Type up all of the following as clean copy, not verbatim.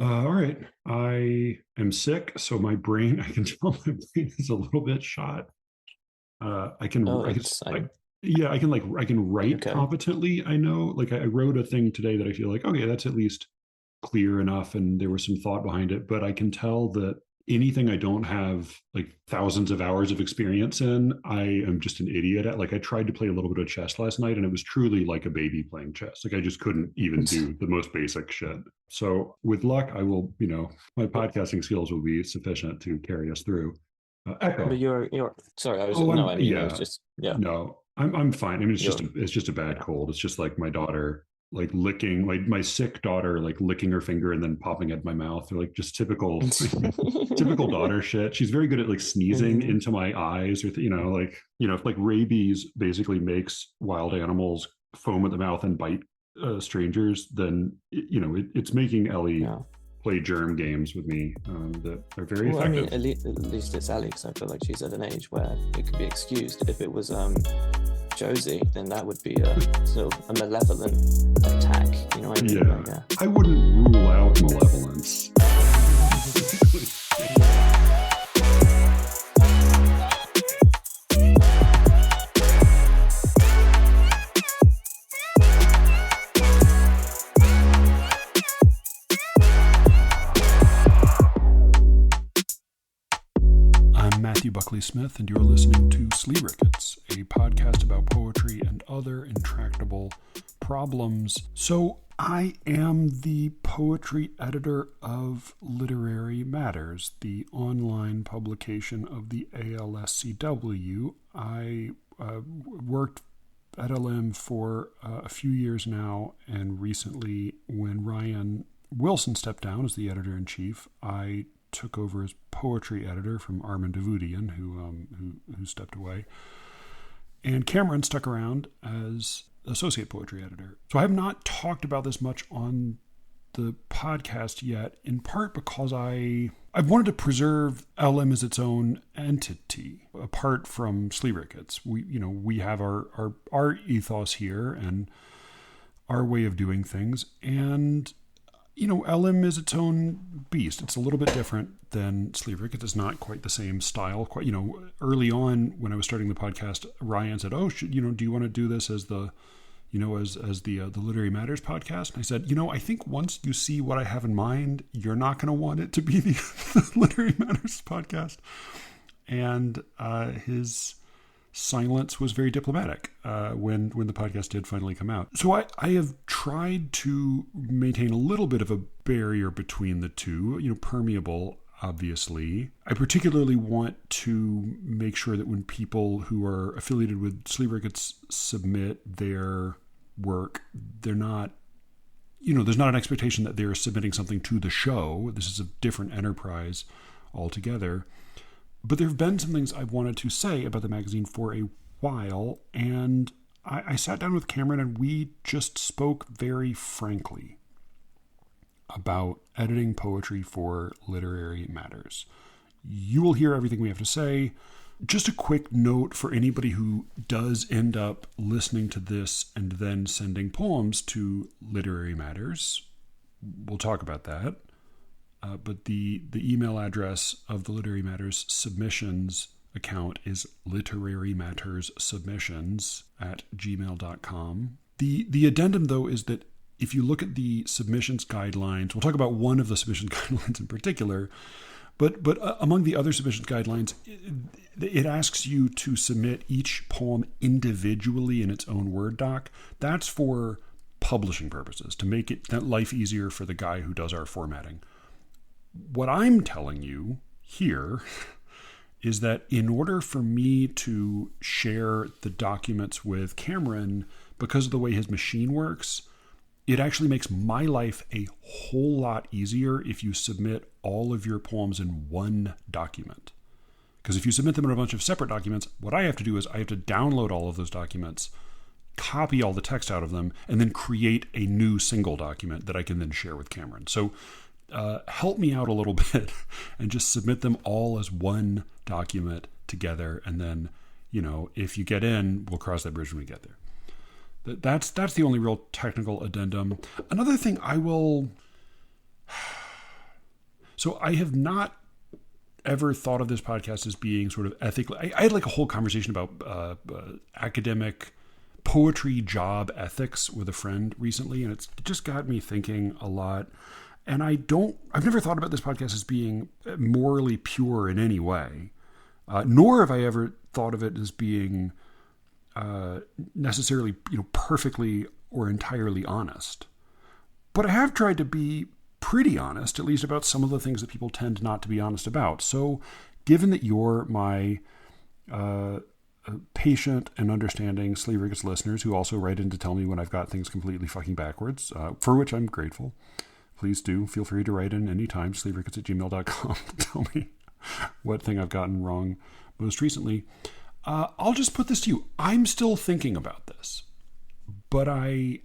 All right. I am sick, so my brain, I can tell my brain is a little bit shot. Oh, I can, that's I, fine. yeah, I can Are you write okay? competently. I know, like I wrote a thing today that I feel like, okay, that's at least clear enough. And there was some thought behind it, but I can tell that anything I don't have like thousands of hours of experience in, I am just an idiot at. Like I tried to play a little bit of chess last night and it was truly like a baby playing chess. Like I just couldn't even do the most basic shit. So with luck, I will, my podcasting skills will be sufficient to carry us through. But Echo. you're sorry. I was Oh, no. I'm I mean, I was yeah. just yeah. No, I'm fine. I mean, You're it's just a bad yeah. cold. It's just like my daughter like licking like my sick daughter like licking her finger and then popping at my mouth. They're like just typical typical daughter shit. She's very good at like sneezing hmm into my eyes or if like rabies basically makes wild animals foam at the mouth and bite strangers, then it's making Ellie Yeah. play germ games with me that are very Well, I mean, effective. at least it's Ali, because I feel like she's at an age where it could be excused. If it was Josie, then that would be a sort of a malevolent attack. You know what I mean? Yeah, Like, I wouldn't rule out malevolence. I'm Matthew Buckley Smith, and you're listening to SLEERICKETS, a podcast about poetry and other intractable problems. So, I am the poetry editor of Literary Matters, the online publication of the ALSCW. I worked at LM for a few years now, and recently, when Ryan Wilson stepped down as the editor in chief, I took over as poetry editor from Armand Davudian, who stepped away, and Cameron stuck around as associate poetry editor. So I have not talked about this much on the podcast yet, in part because I've wanted to preserve LM as its own entity, apart from SLEERICKETS. We have our ethos here and our way of doing things, and LM is its own beast. It's a little bit different than SLEERICKETS. It's not quite the same style. Quite, early on when I was starting the podcast, Ryan said, "Oh, do you want to do this as the the Literary Matters podcast?" And I said, I think once you see what I have in mind, you're not going to want it to be the Literary Matters podcast. And his silence was very diplomatic when the podcast did finally come out. So I have tried to maintain a little bit of a barrier between the two, permeable, obviously. I particularly want to make sure that when people who are affiliated with SLEERICKETS submit their work, they're not, there's not an expectation that they're submitting something to the show. This is a different enterprise altogether. But there have been some things I've wanted to say about the magazine for a while, and I sat down with Cameron and we just spoke very frankly about editing poetry for Literary Matters. You will hear everything we have to say. Just a quick note for anybody who does end up listening to this and then sending poems to Literary Matters. We'll talk about that. But the email address of the Literary Matters submissions account is literarymatterssubmissions@gmail.com. The addendum, though, is that if you look at the submissions guidelines, we'll talk about one of the submissions guidelines in particular, but among the other submissions guidelines, it asks you to submit each poem individually in its own Word doc. That's for publishing purposes, to make that life easier for the guy who does our formatting. What I'm telling you here is that in order for me to share the documents with Cameron, because of the way his machine works, it actually makes my life a whole lot easier if you submit all of your poems in one document. Because if you submit them in a bunch of separate documents, what I have to do is I have to download all of those documents, copy all the text out of them, and then create a new single document that I can then share with Cameron. So help me out a little bit and just submit them all as one document together. And then, if you get in, we'll cross that bridge when we get there. That's the only real technical addendum. Another thing I will So I have not ever thought of this podcast as being sort of ethically. I had like a whole conversation about academic poetry job ethics with a friend recently, and it's just got me thinking a lot. And I've never thought about this podcast as being morally pure in any way, nor have I ever thought of it as being necessarily, perfectly or entirely honest. But I have tried to be pretty honest, at least about some of the things that people tend not to be honest about. So given that you're my patient and understanding SLEERICKETS listeners who also write in to tell me when I've got things completely fucking backwards, for which I'm grateful, please do feel free to write in anytime, SLEERICKETS@gmail.com, to tell me what thing I've gotten wrong most recently. I'll just put this to you. I'm still thinking about this, but I'll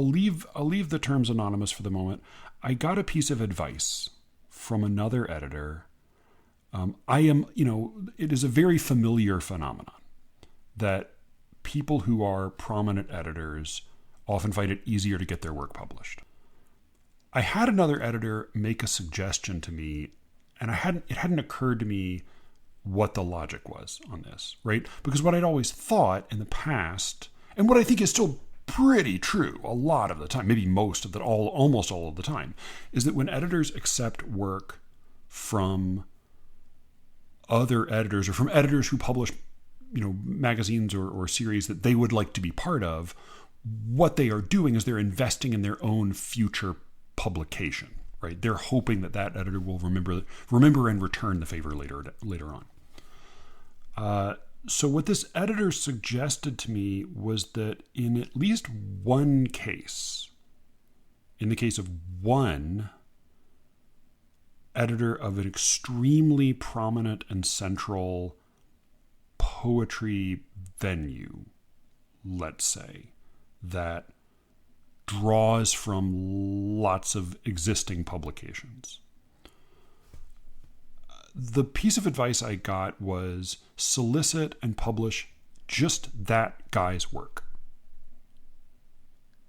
leave the terms anonymous for the moment. I got a piece of advice from another editor. It is a very familiar phenomenon that people who are prominent editors often find it easier to get their work published. I had another editor make a suggestion to me, and it hadn't occurred to me what the logic was on this, right? Because what I'd always thought in the past, and what I think is still pretty true a lot of the time, maybe almost all of the time, is that when editors accept work from other editors or from editors who publish, magazines or series that they would like to be part of, what they are doing is they're investing in their own future publication, right? They're hoping that editor will remember and return the favor later on. So what this editor suggested to me was that in at least one case, in the case of one editor of an extremely prominent and central poetry venue, let's say, that draws from lots of existing publications, the piece of advice I got was solicit and publish just that guy's work.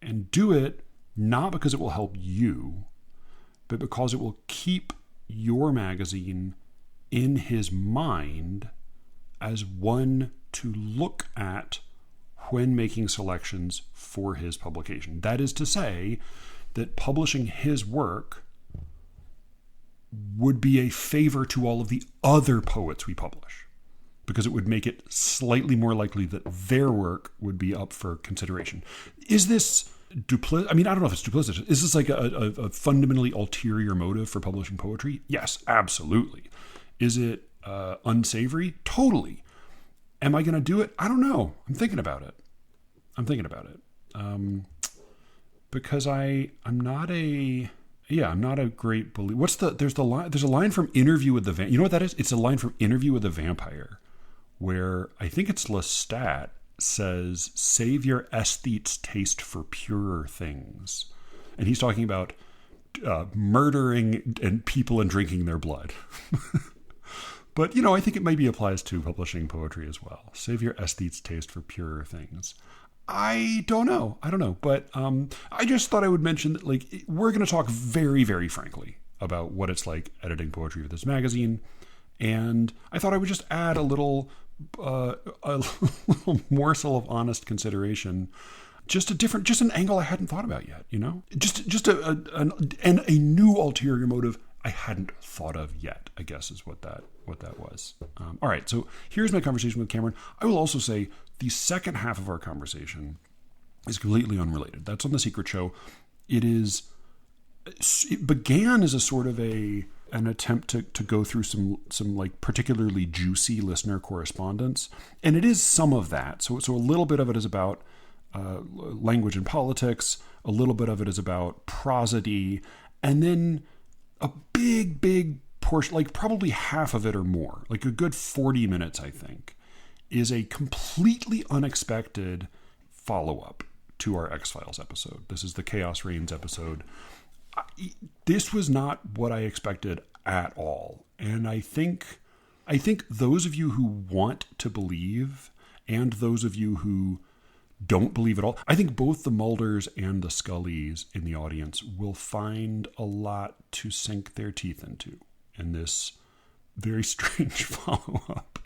And do it not because it will help you, but because it will keep your magazine in his mind as one to look at when making selections for his publication. That is to say that publishing his work would be a favor to all of the other poets we publish, because it would make it slightly more likely that their work would be up for consideration. Is this duplicitous? I mean, I don't know if it's duplicitous. Is this like a fundamentally ulterior motive for publishing poetry? Yes, absolutely. Is it unsavory? Totally. Am I going to do it? I don't know. I'm thinking about it. Because I'm not a great believer. There's a line from Interview with the Vampire. You know what that is? It's a line from Interview with the Vampire, where I think it's Lestat says, "Save your aesthete's taste for purer things." And he's talking about murdering and people and drinking their blood. But, I think it maybe applies to publishing poetry as well. Save your aesthete's taste for purer things. I don't know. But I just thought I would mention that, we're going to talk very, very frankly about what it's like editing poetry for this magazine. And I thought I would just add a little morsel of honest consideration. Just an angle I hadn't thought about yet, Just a new ulterior motive I hadn't thought of yet, I guess is what that was. All right, so here's my conversation with Cameron. I will also say the second half of our conversation is completely unrelated. That's on The Secret Show. It began as a sort of an attempt to go through some particularly juicy listener correspondence, and it is some of that. So a little bit of it is about language and politics. A little bit of it is about prosody, and then a big portion, probably half of it or more, a good 40 minutes, I think, is a completely unexpected follow-up to our X-Files episode. This is the Chaos Reigns episode. This was not what I expected at all. And I think those of you who want to believe, and those of you who don't believe it all. I think both the Mulders and the Scullys in the audience will find a lot to sink their teeth into in this very strange follow-up.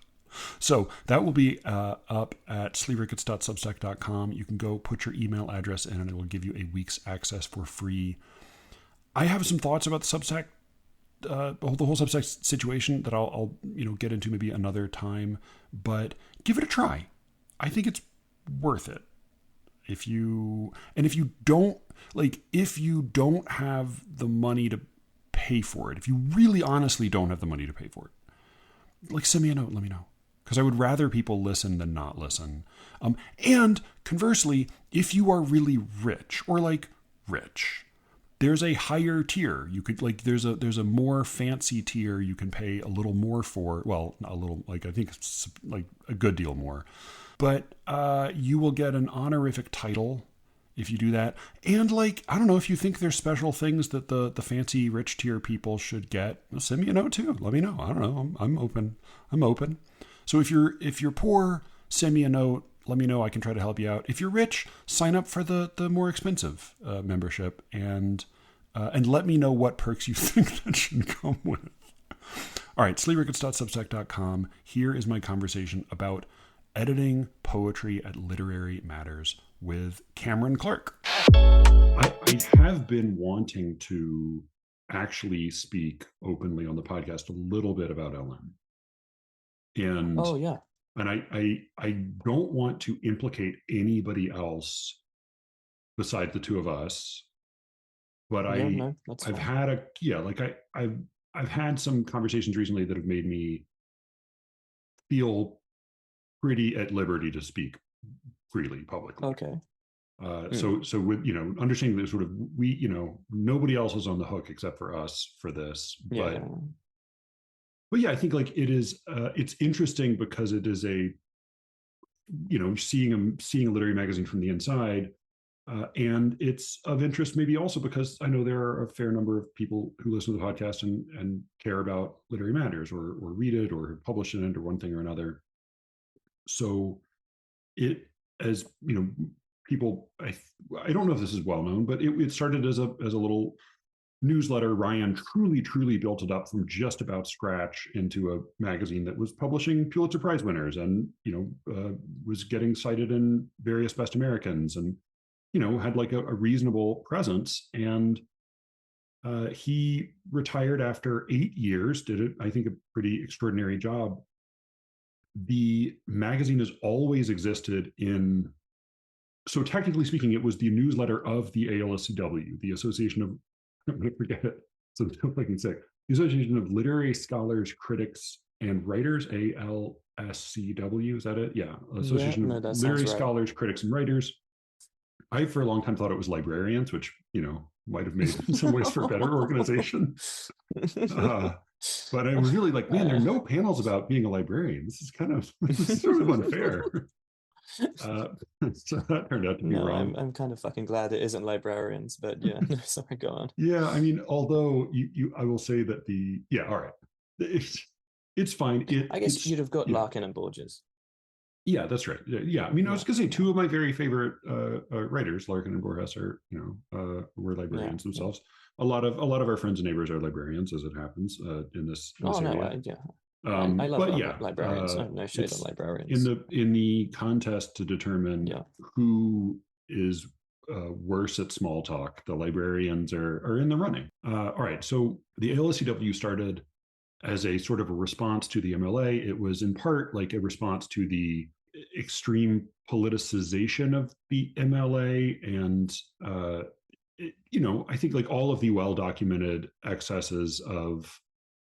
So that will be up at sleerickets.substack.com. You can go put your email address in and it will give you a week's access for free. I have some thoughts about the Substack, the whole Substack situation that I'll get into maybe another time, but give it a try. I think it's worth it. If you don't have the money to pay for it, if you really honestly don't have the money to pay for it, send me a note, let me know. Because I would rather people listen than not listen. And conversely, if you are really rich or rich, there's a higher tier. You could there's a more fancy tier you can pay a little more for. Well, not a little, I think it's a good deal more. But you will get an honorific title if you do that. And I don't know, if you think there's special things that the fancy rich tier people should get, send me a note too. Let me know. I don't know. I'm open. So if you're poor, send me a note. Let me know. I can try to help you out. If you're rich, sign up for the more expensive membership and let me know what perks you think that should come with. All right, sleerickets.substack.com. Here is my conversation about editing poetry at Literary Matters with Cameron Clark. I have been wanting to actually speak openly on the podcast a little bit about LM. And oh yeah. And I don't want to implicate anybody else besides the two of us, but I've had I've had some conversations recently that have made me feel pretty at liberty to speak freely publicly. Okay. So with understanding that sort of nobody else is on the hook except for us for this, but yeah, I think it is it's interesting because it is seeing a literary magazine from the inside, and it's of interest maybe also because I know there are a fair number of people who listen to the podcast and care about Literary Matters or read it or publish in it or one thing or another. So it, as people, I don't know if this is well known, but it started as a little newsletter. Ryan truly built it up from just about scratch into a magazine that was publishing Pulitzer Prize winners and was getting cited in various Best Americans and had a reasonable presence. And he retired after 8 years, did I think a pretty extraordinary job. The magazine has always existed so technically speaking, it was the newsletter of the ALSCW, the Association of, I'm going to forget it, so I'm still fucking sick. The Association of Literary Scholars, Critics, and Writers, ALSCW, is that it? Yeah, Association of Literary Scholars, Critics, and Writers. I, for a long time, thought it was librarians, which, might have made in some ways for better organization. But I was really man, there are no panels about being a librarian. This is sort of unfair. So that turned out to be wrong. I'm kind of fucking glad it isn't librarians, but yeah, sorry, go on. Yeah, I mean, although I will say that all right, it's fine. I guess you'd have got Larkin and Borges. Yeah, that's right. Yeah, I mean, I was going to say two of my very favorite writers, Larkin and Borges, were librarians themselves. A lot of our friends and neighbors are librarians, as it happens in this area. I love librarians. No shade on librarians. In the contest to determine who is worse at small talk, the librarians are in the running. All right, so the ALSCW started as a sort of a response to the MLA. It was in part a response to the extreme politicization of the MLA and I think all of the well-documented excesses of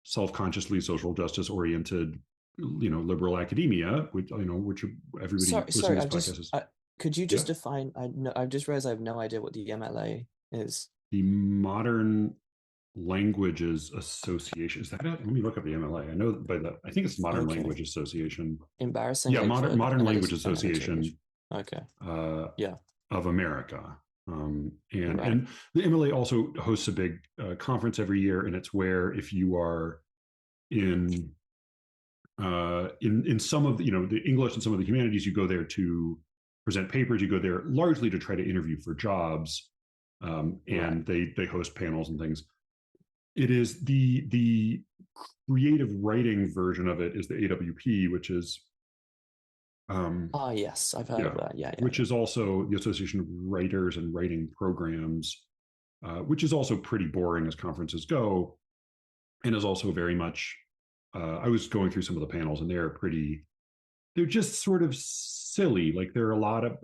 self-consciously social justice oriented liberal academia, which everybody listening to this podcast is. Could you just define? I've just realized I have no idea what the MLA is. The Modern Languages Association. Is that it? Let me look up the MLA. I know by that. I think it's Modern Language Association. Embarrassing. Yeah, Modern Language Association. Okay. Of America. And the MLA also hosts a big conference every year, and it's where if you are in some of the English and some of the humanities, you go there to present papers. You go there largely to try to interview for jobs, and they host panels and things. It is the creative writing version of it is the AWP, which is yes, I've heard of that. Yeah, which is also the Association of Writers and Writing Programs, which is also pretty boring as conferences go, and is also very much. I was going through some of the panels, and they're just sort of silly. Like there are a lot of,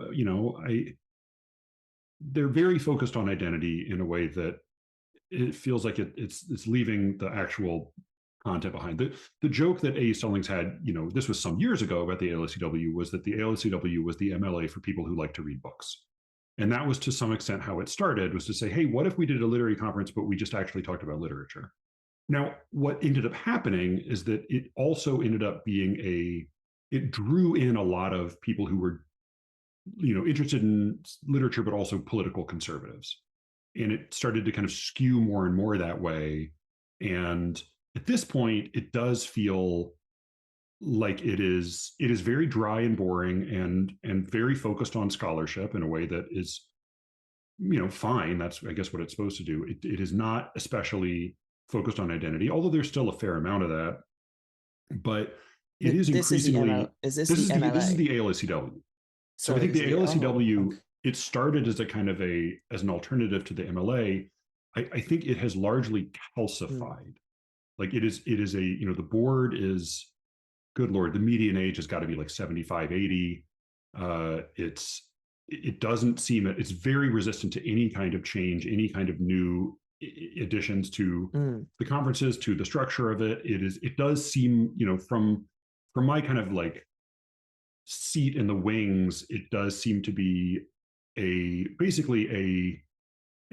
they're very focused on identity in a way that it feels like it's leaving the actual content behind. The joke that A. Stallings had, this was some years ago about the ALSCW, was that the ALSCW was the MLA for people who like to read books. And that was to some extent how it started, was to say, hey, what if we did a literary conference, but we just actually talked about literature? Now, what ended up happening is that it also ended up being it drew in a lot of people who were, interested in literature, but also political conservatives. And it started to kind of skew more and more that way. And at this point, it does feel like it is very dry and boring and very focused on scholarship in a way that is, fine. That's, I guess, what it's supposed to do. It is not especially focused on identity, although there's still a fair amount of that. But it is increasingly. This is the ALSCW. So I think the ALSCW, it started as a kind of as an alternative to the MLA. I think it has largely calcified. Like it is the board is, good Lord, the median age has got to be like 75, 80. It doesn't seem, it's very resistant to any kind of change, any kind of new additions to the conferences, to the structure of it. It does seem, from my kind of like seat in the wings, it does seem to be basically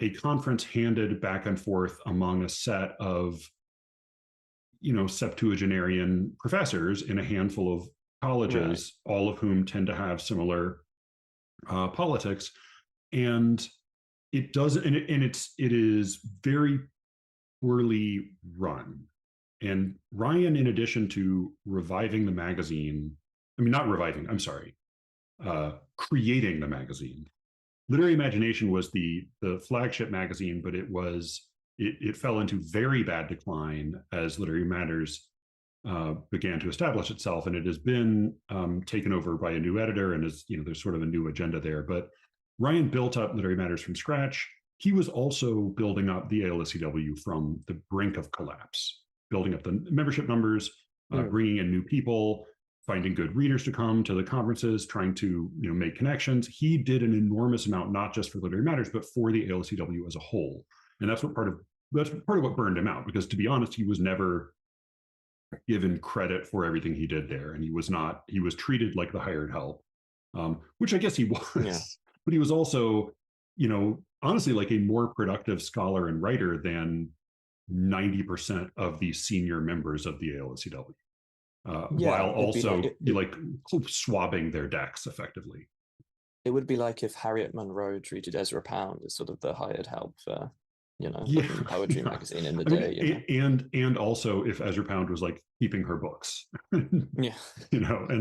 a conference handed back and forth among a set of septuagenarian professors in a handful of colleges, all of whom tend to have similar politics, and it is very poorly run. And Ryan, in addition to reviving the magazine, creating the magazine. Literary Imagination was the flagship magazine, but it fell into very bad decline as Literary Matters began to establish itself, and it has been taken over by a new editor, and there's sort of a new agenda there. But Ryan built up Literary Matters from scratch. He was also building up the ALSCW from the brink of collapse, building up the membership numbers, bringing in new people, finding good readers to come to the conferences, trying to make connections. He did an enormous amount, not just for Literary Matters, but for the ALSCW as a whole. And that's part of what burned him out, because to be honest, he was never given credit for everything he did there. And he was treated like the hired help, which I guess he was, but he was also, honestly, like a more productive scholar and writer than 90% of the senior members of the ALSCW. While also like swabbing their decks effectively. It would be like if Harriet Monroe treated Ezra Pound as sort of the hired help for, poetry magazine in the day. And also if Ezra Pound was like keeping her books, and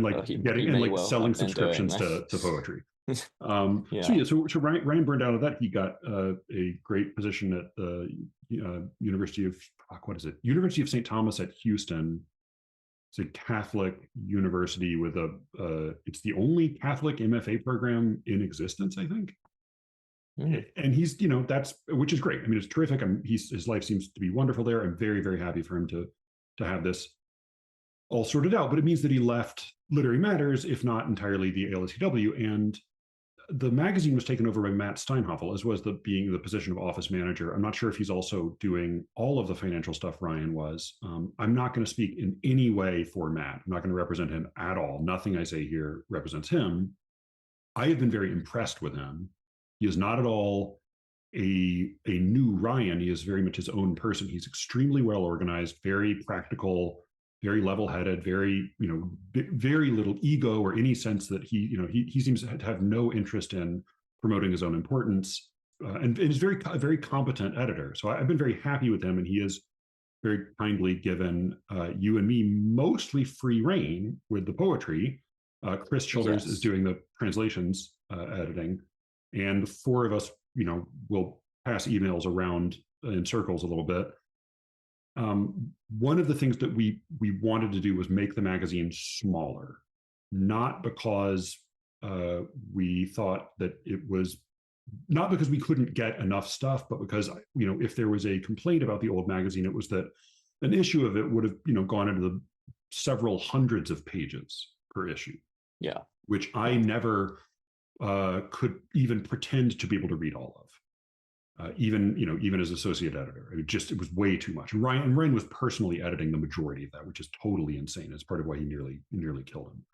like selling subscriptions to poetry. So Ryan burned out of that. He got a great position at the University of St. Thomas at Houston. It's a Catholic university with it's the only Catholic MFA program in existence, I think. And he's, which is great. I mean, it's terrific. His life seems to be wonderful there. I'm very, very happy for him to have this all sorted out. But it means that he left Literary Matters, if not entirely the ALSCW, and the magazine was taken over by Matt Steinhoffel, as was being the position of office manager. I'm not sure if he's also doing all of the financial stuff Ryan was. I'm not going to speak in any way for Matt. I'm not going to represent him at all. Nothing I say here represents him. I have been very impressed with him. He is not at all a new Ryan. He is very much his own person. He's extremely well organized, very practical, very level-headed, very, very little ego or any sense that he seems to have no interest in promoting his own importance, and is a very competent editor. So I've been very happy with him, and he has very kindly given you and me mostly free reign with the poetry. Chris Childers is doing the translations editing, and the four of us, will pass emails around in circles a little bit. One of the things that we wanted to do was make the magazine smaller, not because we thought that it was, not because we couldn't get enough stuff, but because, if there was a complaint about the old magazine, it was that an issue of it would have, gone into the several hundreds of pages per issue. Yeah. Which I never could even pretend to be able to read all of. Even as associate editor, it was way too much. And Ryan was personally editing the majority of that, which is totally insane. It's part of why he nearly killed him.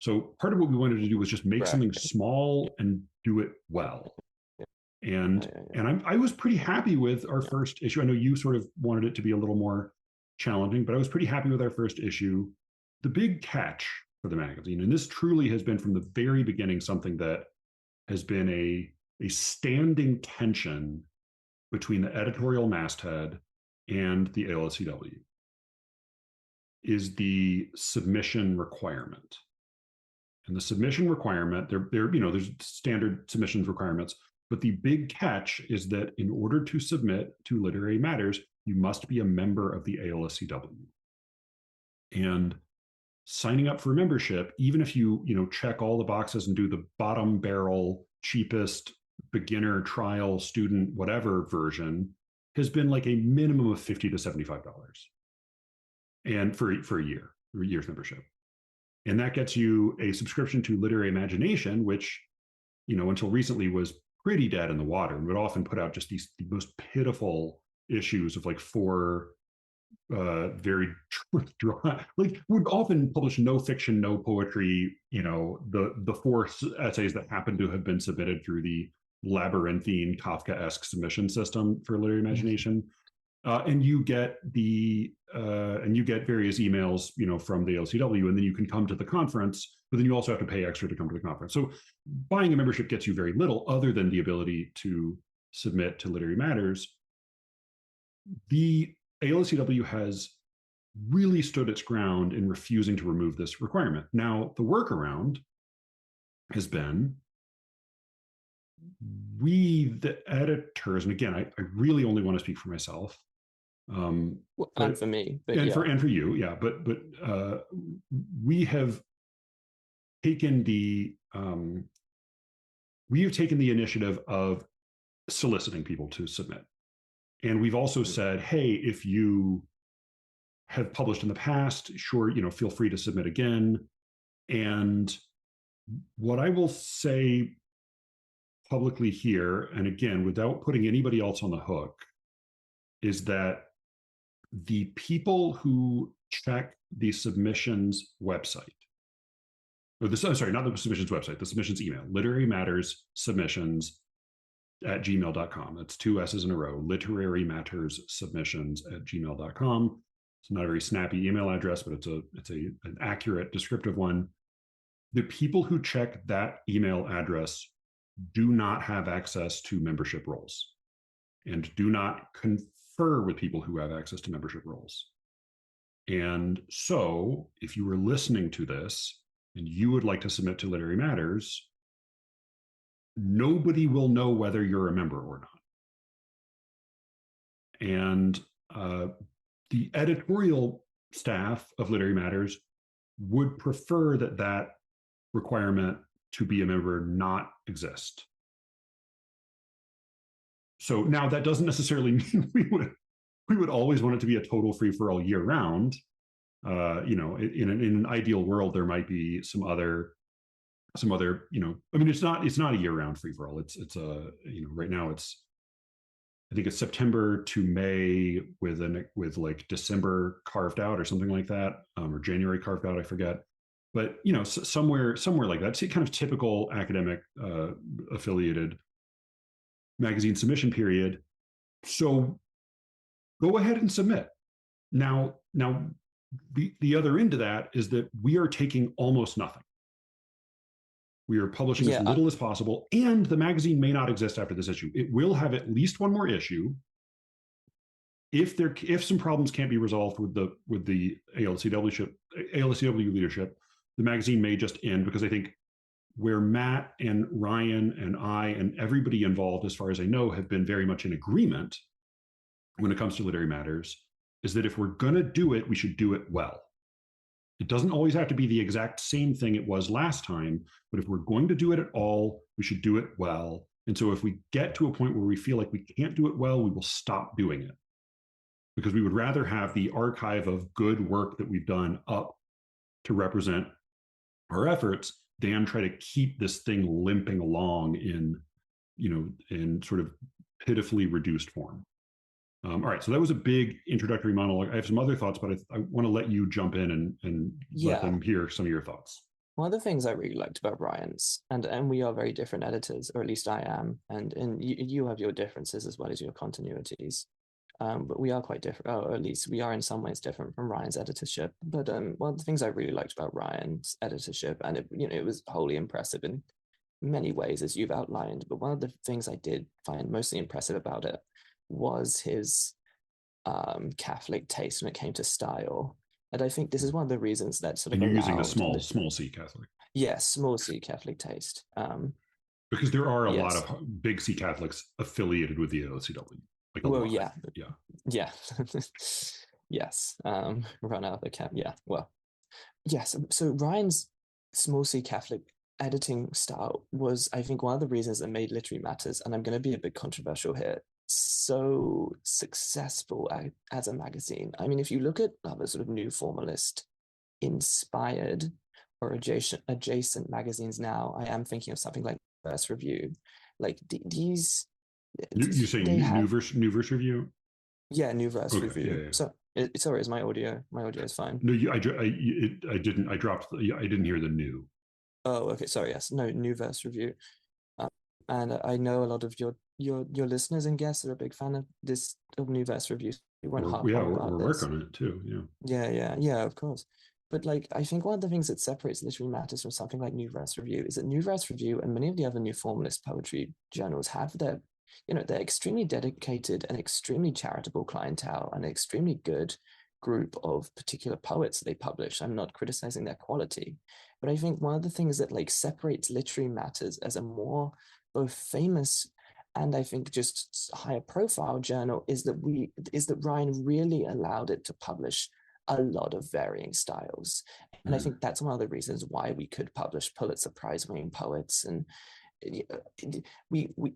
So part of what we wanted to do was just make something small and do it well. And I was pretty happy with our first issue. I know you sort of wanted it to be a little more challenging, but I was pretty happy with our first issue. The big catch for the magazine, and this truly has been from the very beginning something that has been a standing tension between the editorial masthead and the ALSCW, is the submission requirement. And the submission requirement, there's standard submissions requirements, but the big catch is that in order to submit to Literary Matters, you must be a member of the ALSCW. And signing up for membership, even if you check all the boxes and do the bottom barrel, cheapest beginner trial student whatever version, has been like a minimum of $50 to $75, and for a year's membership. And that gets you a subscription to Literary Imagination, which until recently was pretty dead in the water, and would often put out just the most pitiful issues of like 4 very dry, like would often publish no fiction, no poetry, the 4 essays that happen to have been submitted through the labyrinthine Kafka-esque submission system for Literary Imagination. And you get various emails, from the LCW, and then you can come to the conference, but then you also have to pay extra to come to the conference. So buying a membership gets you very little other than the ability to submit to Literary Matters. The ALSCW has really stood its ground in refusing to remove this requirement. Now, the workaround has been, we, the editors, and again, I really only want to speak for myself. And for me. And for you, yeah. But we have taken the initiative of soliciting people to submit. And we've also said, hey, if you have published in the past, sure, feel free to submit again. And what I will say publicly here, and again, without putting anybody else on the hook, is that the people who check the submissions website, not the submissions website, the submissions email, Literary Matters submissions @gmail.com. That's 2 S's in a row, Literary Matters submissions @gmail.com. It's not a very snappy email address, but it's an accurate, descriptive one. The people who check that email address do not have access to membership roles and do not confer with people who have access to membership roles. And so if you were listening to this and you would like to submit to Literary Matters, nobody will know whether you're a member or not. And the editorial staff of Literary Matters would prefer that requirement to be a member not exist. So now that doesn't necessarily mean we would always want it to be a total free-for-all year round. In an ideal world, there might be some other, it's not a year-round free-for-all. It's right now I think it's September to May with like December carved out or something like that, or January carved out, I forget. But somewhere like that. It's kind of typical academic affiliated magazine submission period. So go ahead and submit. Now the other end of that is that we are taking almost nothing. We are publishing as little as possible, and the magazine may not exist after this issue. It will have at least one more issue. If some problems can't be resolved with the ALCW leadership, the magazine may just end, because I think where Matt and Ryan and I and everybody involved, as far as I know, have been very much in agreement when it comes to literary matters, is that if we're going to do it, we should do it well. It doesn't always have to be the exact same thing it was last time, but if we're going to do it at all, we should do it well. And so if we get to a point where we feel like we can't do it well, we will stop doing it, because we would rather have the archive of good work that we've done up to represent our efforts than try to keep this thing limping along in sort of pitifully reduced form. All right, so that was a big introductory monologue. I have some other thoughts, but I want to let you jump in and let them hear some of your thoughts. One of the things I really liked about Ryan's, and we are very different editors, or at least I am, and you have your differences as well as your continuities. But we are quite different, or at least we are in some ways different from Ryan's editorship. But one of the things I really liked about Ryan's editorship, and it was wholly impressive in many ways, as you've outlined. But one of the things I did find mostly impressive about it was his Catholic taste when it came to style. And I think this is one of the reasons that sort of. And you're using the small C Catholic. Yes, small C Catholic taste. Because there are a lot of big C Catholics affiliated with the OCW. Like yeah. Yes. Run out of the camp. Yeah. Well, yes. So Ryan's small C Catholic editing style was, I think, one of the reasons that made Literary Matters, and I'm going to be a bit controversial here, so successful as a magazine. I mean, if you look at other sort of new formalist inspired or adjacent magazines now, I am thinking of something like Verse Review. Like these. You're saying new verse review? Yeah, new verse review. Yeah. So sorry, is my audio is fine? No, I didn't. I dropped. I didn't hear the new. Oh, okay. Sorry. Yes, no, new verse review. And I know a lot of your listeners and guests are a big fan of new verse review. We're working on it too. Yeah. Of course. But like, I think one of the things that separates Literary Matters from something like New Verse Review is that New Verse Review and many of the other new formalist poetry journals have they're extremely dedicated and extremely charitable clientele and an extremely good group of particular poets that they publish. I'm not criticizing their quality, but I think one of the things that like separates Literary Matters as a more both famous and I think just higher profile journal is that Ryan really allowed it to publish a lot of varying styles. And I think that's one of the reasons why we could publish Pulitzer Prize winning poets. And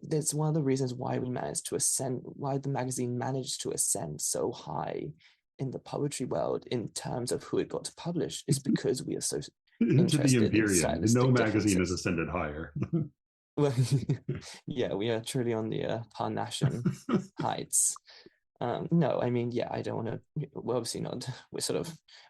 that's one of the reasons why we managed to ascend, why the magazine managed to ascend so high in the poetry world in terms of who it got to publish, is because we are so into the Imperium. No magazine has ascended higher. Well, yeah, we are truly on the Parnassian heights. No, I mean, yeah, I don't want to. We're obviously not.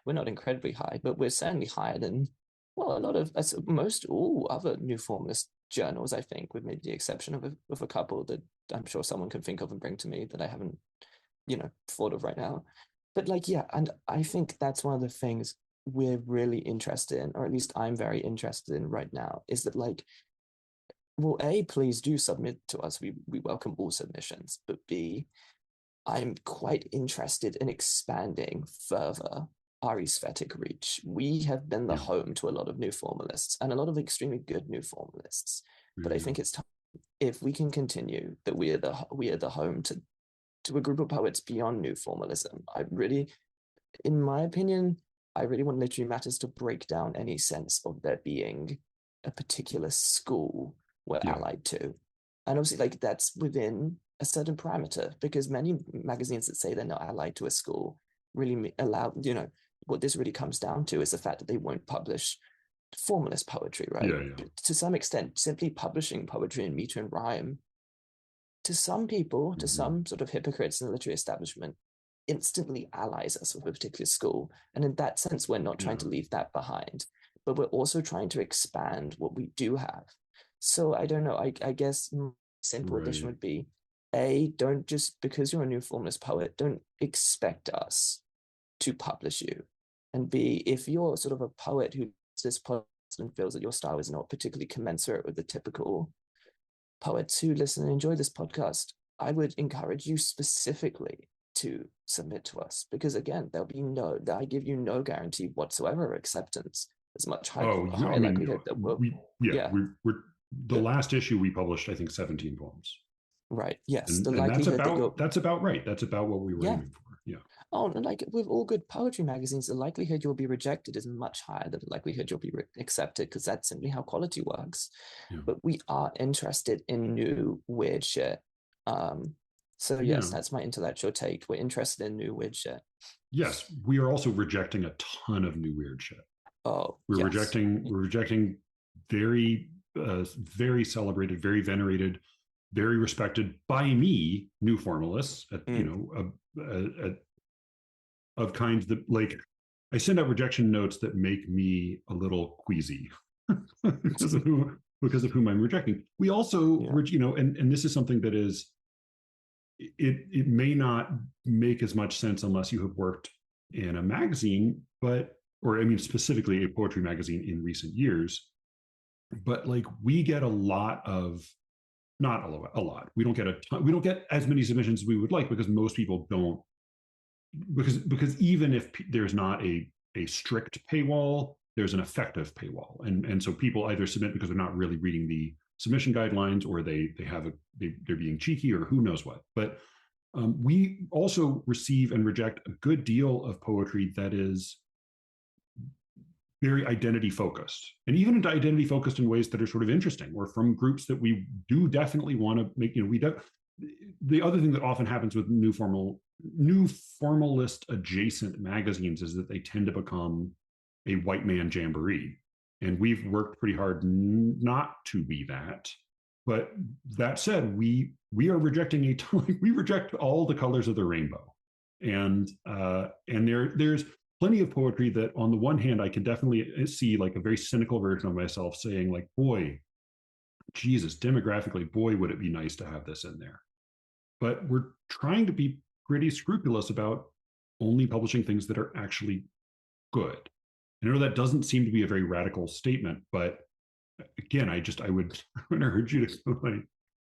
We're not incredibly high, but we're certainly higher than a lot of most all other new formalist journals. I think, with maybe the exception of a couple that I'm sure someone can think of and bring to me that I haven't, thought of right now. But like, yeah, and I think that's one of the things we're really interested in, or at least I'm very interested in right now, is that like, well, A, please do submit to us. We welcome all submissions, but B, I'm quite interested in expanding further our aesthetic reach. We have been the home to a lot of new formalists and a lot of extremely good new formalists. But I think it's time, if we can continue, that we are the home to a group of poets beyond new formalism. In my opinion, I really want Literary Matters to break down any sense of there being a particular school we're allied to. And obviously, like, that's within a certain parameter, because many magazines that say they're not allied to a school really allow, what this really comes down to is the fact that they won't publish formalist poetry, right? To some extent, simply publishing poetry in meter and rhyme, to some people, to some sort of hypocrites in the literary establishment, instantly allies us with a particular school. And in that sense, we're not trying to leave that behind, but we're also trying to expand what we do have. So I don't know, I guess simple addition would be, A, don't just, because you're a new formalist poet, don't expect us to publish you. And B, if you're sort of a poet who this podcast and feels that your style is not particularly commensurate with the typical poets who listen and enjoy this podcast, I would encourage you specifically to submit to us, because again, I give you no guarantee whatsoever of acceptance, there's much Oh, yeah, higher I mean, likelihood that we'll, yeah, yeah, we're the last issue we published, I think, 17 poems, right, yes, the and likelihood that you're, that's about right. That's about what we were yeah. aiming for. Yeah, Oh, and like with all good poetry magazines, the likelihood you'll be rejected is much higher than the likelihood you'll be accepted, because that's simply how quality works. yeah, But we are interested in new weird shit. So yeah. yes, that's my intellectual take. We're interested in new weird shit. Yes, we are also rejecting a ton of new weird shit. Oh, We're yes. rejecting very very celebrated, very venerated, very respected by me new formalists at of kinds that, like, I send out rejection notes that make me a little queasy because of whom I'm rejecting. We also, Yeah. and this is something that is, it may not make as much sense unless you have worked in a magazine, or I mean specifically a poetry magazine in recent years. But like, we get a lot of, not a lot. We don't get a ton, we don't get as many submissions as we would like, because most people don't, because even if there's not a strict paywall, there's an effective paywall, and so people either submit because they're not really reading the submission guidelines, or they're being cheeky, or who knows what. But we also receive and reject a good deal of poetry that is very identity focused, and even identity focused in ways that are sort of interesting, or from groups that we do definitely want to make. The other thing that often happens with new formalist adjacent magazines is that they tend to become a white man jamboree, and we've worked pretty hard not to be that. But that said, we are rejecting we reject all the colors of the rainbow, and there's plenty of poetry that, on the one hand, I can definitely see like a very cynical version of myself saying, like, boy, Jesus, demographically, boy, would it be nice to have this in there. But we're trying to be pretty scrupulous about only publishing things that are actually good. I know that doesn't seem to be a very radical statement, but again, I would urge you to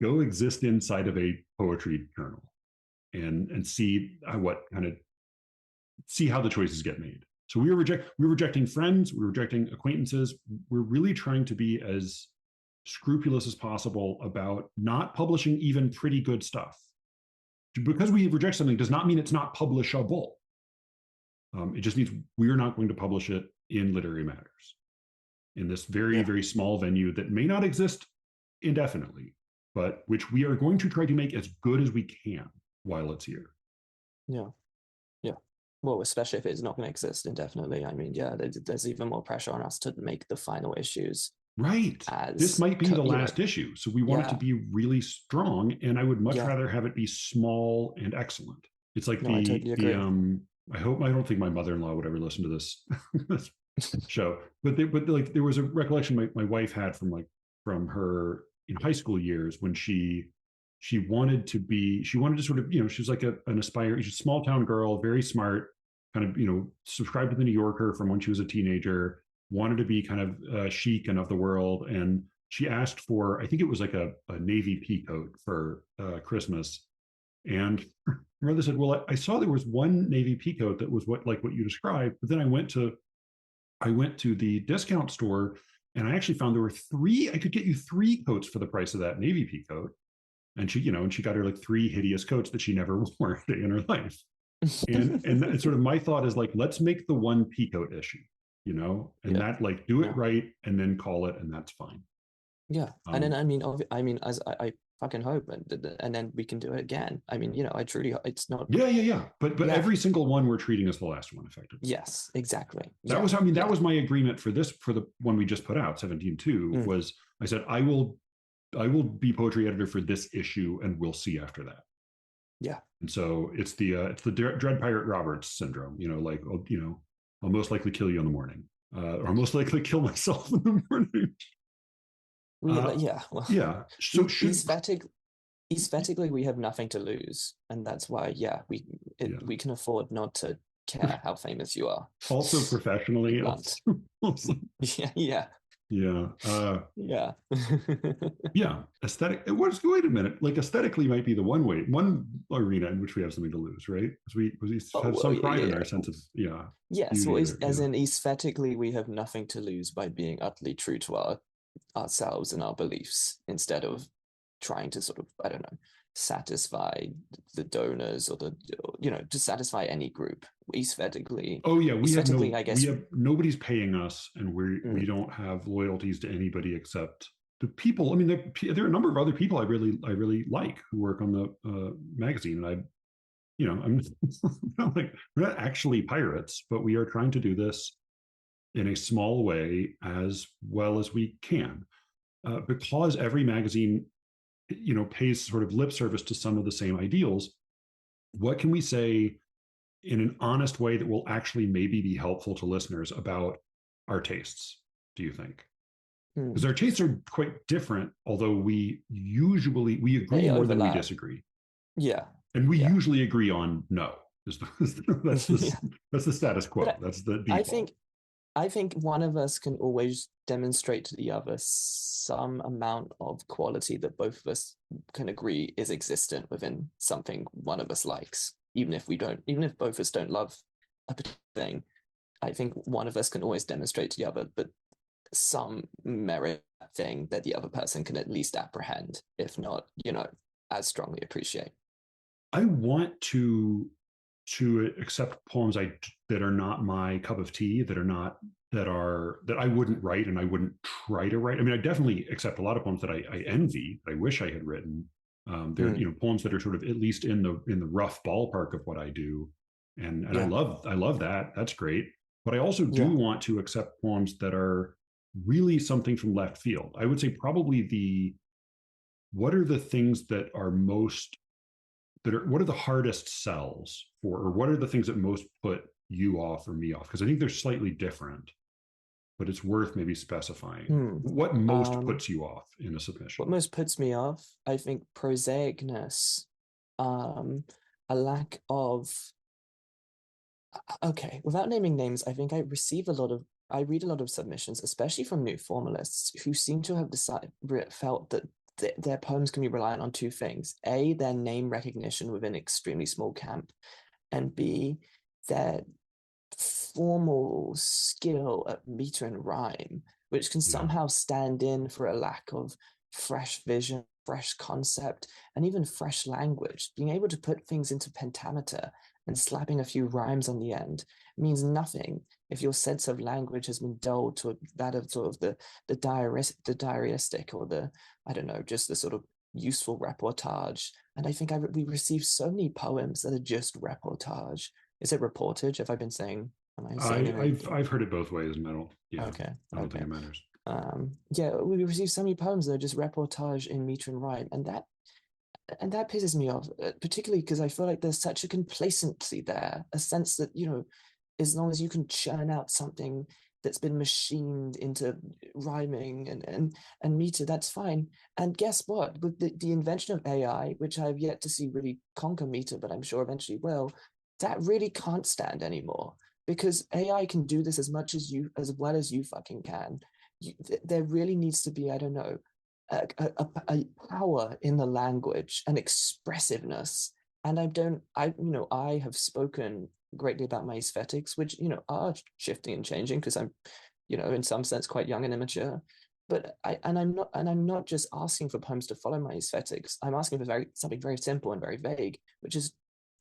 go exist inside of a poetry journal and see see how the choices get made. So we're rejecting friends, we're rejecting acquaintances. We're really trying to be as scrupulous as possible about not publishing even pretty good stuff. Because we reject something does not mean it's not publishable. It just means we're not going to publish it in Literary Matters, in this very, very small venue that may not exist indefinitely, but which we are going to try to make as good as we can while it's here. Yeah. Yeah. Well, especially if it's not going to exist indefinitely. I mean, yeah, there's even more pressure on us to make the final issues. Right. This might be the last issue. So we want it to be really strong. And I would much rather have it be small and excellent. It's like I totally agree. I don't think my mother-in-law would ever listen to this show, but there was a recollection my wife had from her high school years, when she wanted to sort of, she was like an aspiring, she's a small town girl, very smart, kind of, subscribed to the New Yorker from when she was a teenager, wanted to be kind of chic and of the world. And she asked for, I think it was like a navy peacoat for Christmas. And my mother said, well, I saw there was one navy peacoat that was what you described. But then I went to the discount store, and I actually found there were I could get you 3 coats for the price of that navy peacoat. And she got her like 3 hideous coats that she never wore a day in her life. And sort of my thought is, like, let's make the one peacoat issue, that, like, do it right, and then call it, and that's fine. Yeah. And then, as I fucking hope, and then we can do it again. I mean, I truly, it's not. Yeah. But every single one we're treating as the last one, effectively. Yes, exactly. That was my agreement for the one we just put out, 17.2, was I said, I will be poetry editor for this issue, and we'll see after that. Yeah. And so it's the Dread Pirate Roberts syndrome, I'll most likely kill you in the morning, or most likely kill myself in the morning. So aesthetically, we have nothing to lose, and that's why we can afford not to care how famous you are. Also professionally, yeah. Yeah. Yeah. Yeah. Aesthetic. Wait a minute. Like aesthetically might be the one arena in which we have something to lose, right? Because we Oh, have well, some yeah, pride yeah, in our yeah. sense of, yeah, Yes, well, beauty there. as Yeah. in aesthetically, we have nothing to lose by being utterly true to ourselves and our beliefs instead of trying to sort of, I don't know, satisfy the donors or to satisfy any group. Oh yeah, Aesthetically, I we guess. have nobody's paying us, and we Mm, don't have loyalties to anybody except the people. I mean, there are a number of other people I really like who work on the magazine, and I'm not like we're not actually pirates, but we are trying to do this in a small way as well as we can, because every magazine pays sort of lip service to some of the same ideals. What can we say in an honest way that will actually maybe be helpful to listeners about our tastes, do you think? Because mm. our tastes are quite different, although we agree They more than we overlap. disagree, Yeah, and we yeah, usually agree on no. yeah. That's the status quo. But That's the I default. think I think one of us can always demonstrate to the other some amount of quality that both of us can agree is existent within something one of us likes, even if both of us don't love a particular thing. I think one of us can always demonstrate to the other that some merit thing that the other person can at least apprehend, if not, as strongly appreciate. I want to accept poems that are not my cup of tea, that I wouldn't write and I wouldn't try to write. I mean, I definitely accept a lot of poems that I envy, that I wish I had written. They're Mm, poems that are sort of at least in the rough ballpark of what I do, and yeah, I love that. That's great. But I also do yeah. want to accept poems that are really something from left field. I would say probably the what are the things what are the hardest sells for, or what are the things that most put you off or me off? Because I think they're slightly different, but it's worth maybe specifying Hmm. what most Um, puts you off in a what submission. most puts me off, I think, prosaicness, um, a lack of, okay, without naming names, I think I read a lot of submissions, especially from new formalists who seem to have felt that their poems can be reliant on two things: A, their name recognition within extremely small camp, and B, their formal skill at meter and rhyme, which can Yeah. somehow stand in for a lack of fresh vision, fresh concept, and even fresh language. Being able to put things into pentameter and slapping a few rhymes on the end means nothing if your sense of language has been dulled to that of sort of the diaristic, or the, I don't know, just the sort of useful reportage. And I think we receive so many poems that are just reportage. Is it reportage? Have I been saying, am I saying it I've heard it both ways, and yeah, okay, I don't think okay. it matters. Yeah, we receive so many poems that are just reportage in meter and rhyme, and that pisses me off, particularly because I feel like there's such a complacency there, a sense that, as long as you can churn out something that's been machined into rhyming and meter, that's fine. And guess what? With the invention of AI, which I've yet to see really conquer meter, but I'm sure eventually will, that really can't stand anymore, because AI can do this as well as you fucking can. There really needs to be, I don't know, a power in the language and expressiveness. And I have spoken greatly about my aesthetics, which, are shifting and changing because I'm, in some sense quite young and immature. But I'm not just asking for poems to follow my aesthetics. I'm asking for something very simple and very vague, which is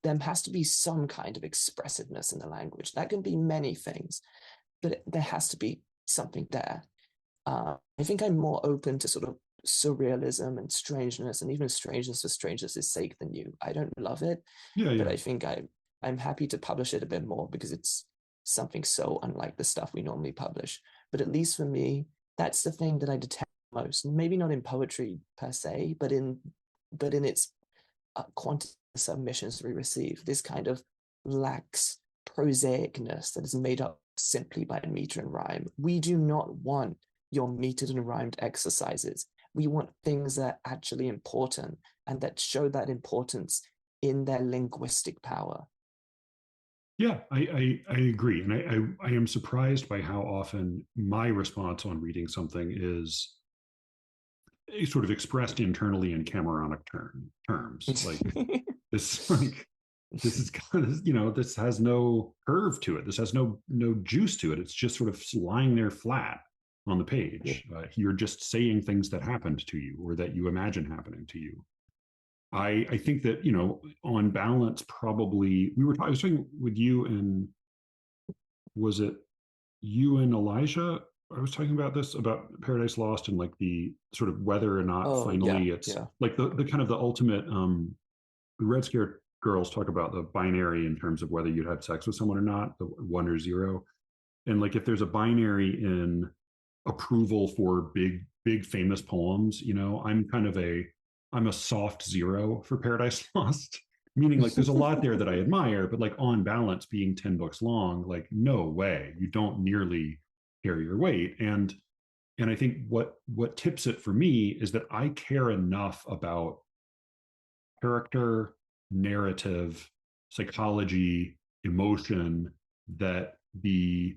there has to be some kind of expressiveness in the language. That can be many things, but there has to be something there. I think I'm more open to sort of surrealism and strangeness, and even strangeness for strangeness' sake than you. I don't love it, Yeah, but yeah, I think I'm happy to publish it a bit more because it's something so unlike the stuff we normally publish. But at least for me, that's the thing that I detest most. Maybe not in poetry per se, but in its quantity of submissions we receive. This kind of lax prosaicness that is made up simply by meter and rhyme. We do not want your metered and rhymed exercises. We want things that are actually important and that show that importance in their linguistic power. Yeah, I agree. And I am surprised by how often my response on reading something is sort of expressed internally in Cameronic terms. Like this, like this is kind of, this has no curve to it. This has no juice to it. It's just sort of lying there flat on the Yeah. page. You're just saying things that happened to you or that you imagine happening to you. I think that, on balance, probably I was talking with you, and was it you and Elijah? I was talking about this about Paradise Lost and like the sort of whether or not Oh yeah, finally it's yeah. like the kind of the ultimate the Red Scare girls talk about the binary in terms of whether you'd have sex with someone or not, the one or zero. And like if there's a binary in approval for big famous poems, I'm a soft zero for Paradise Lost, meaning like there's a lot there that I admire, but like on balance, being 10 books long, like no way, you don't nearly carry your weight. And I think what tips it for me is that I care enough about character, narrative, psychology, emotion, that the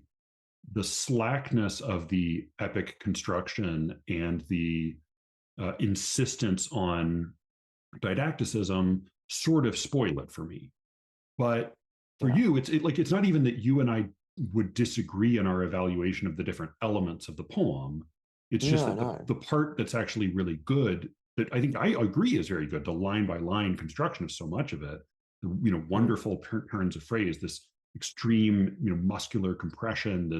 slackness of the epic construction and the insistence on didacticism sort of spoil it for me. But for Yeah. you, it's not even that you and I would disagree in our evaluation of the different elements of the poem. It's just No, that no. the part that's actually really good, that I think I agree is very good, the line by line construction of so much of it, Mm. wonderful turns of phrase, this extreme, muscular compression,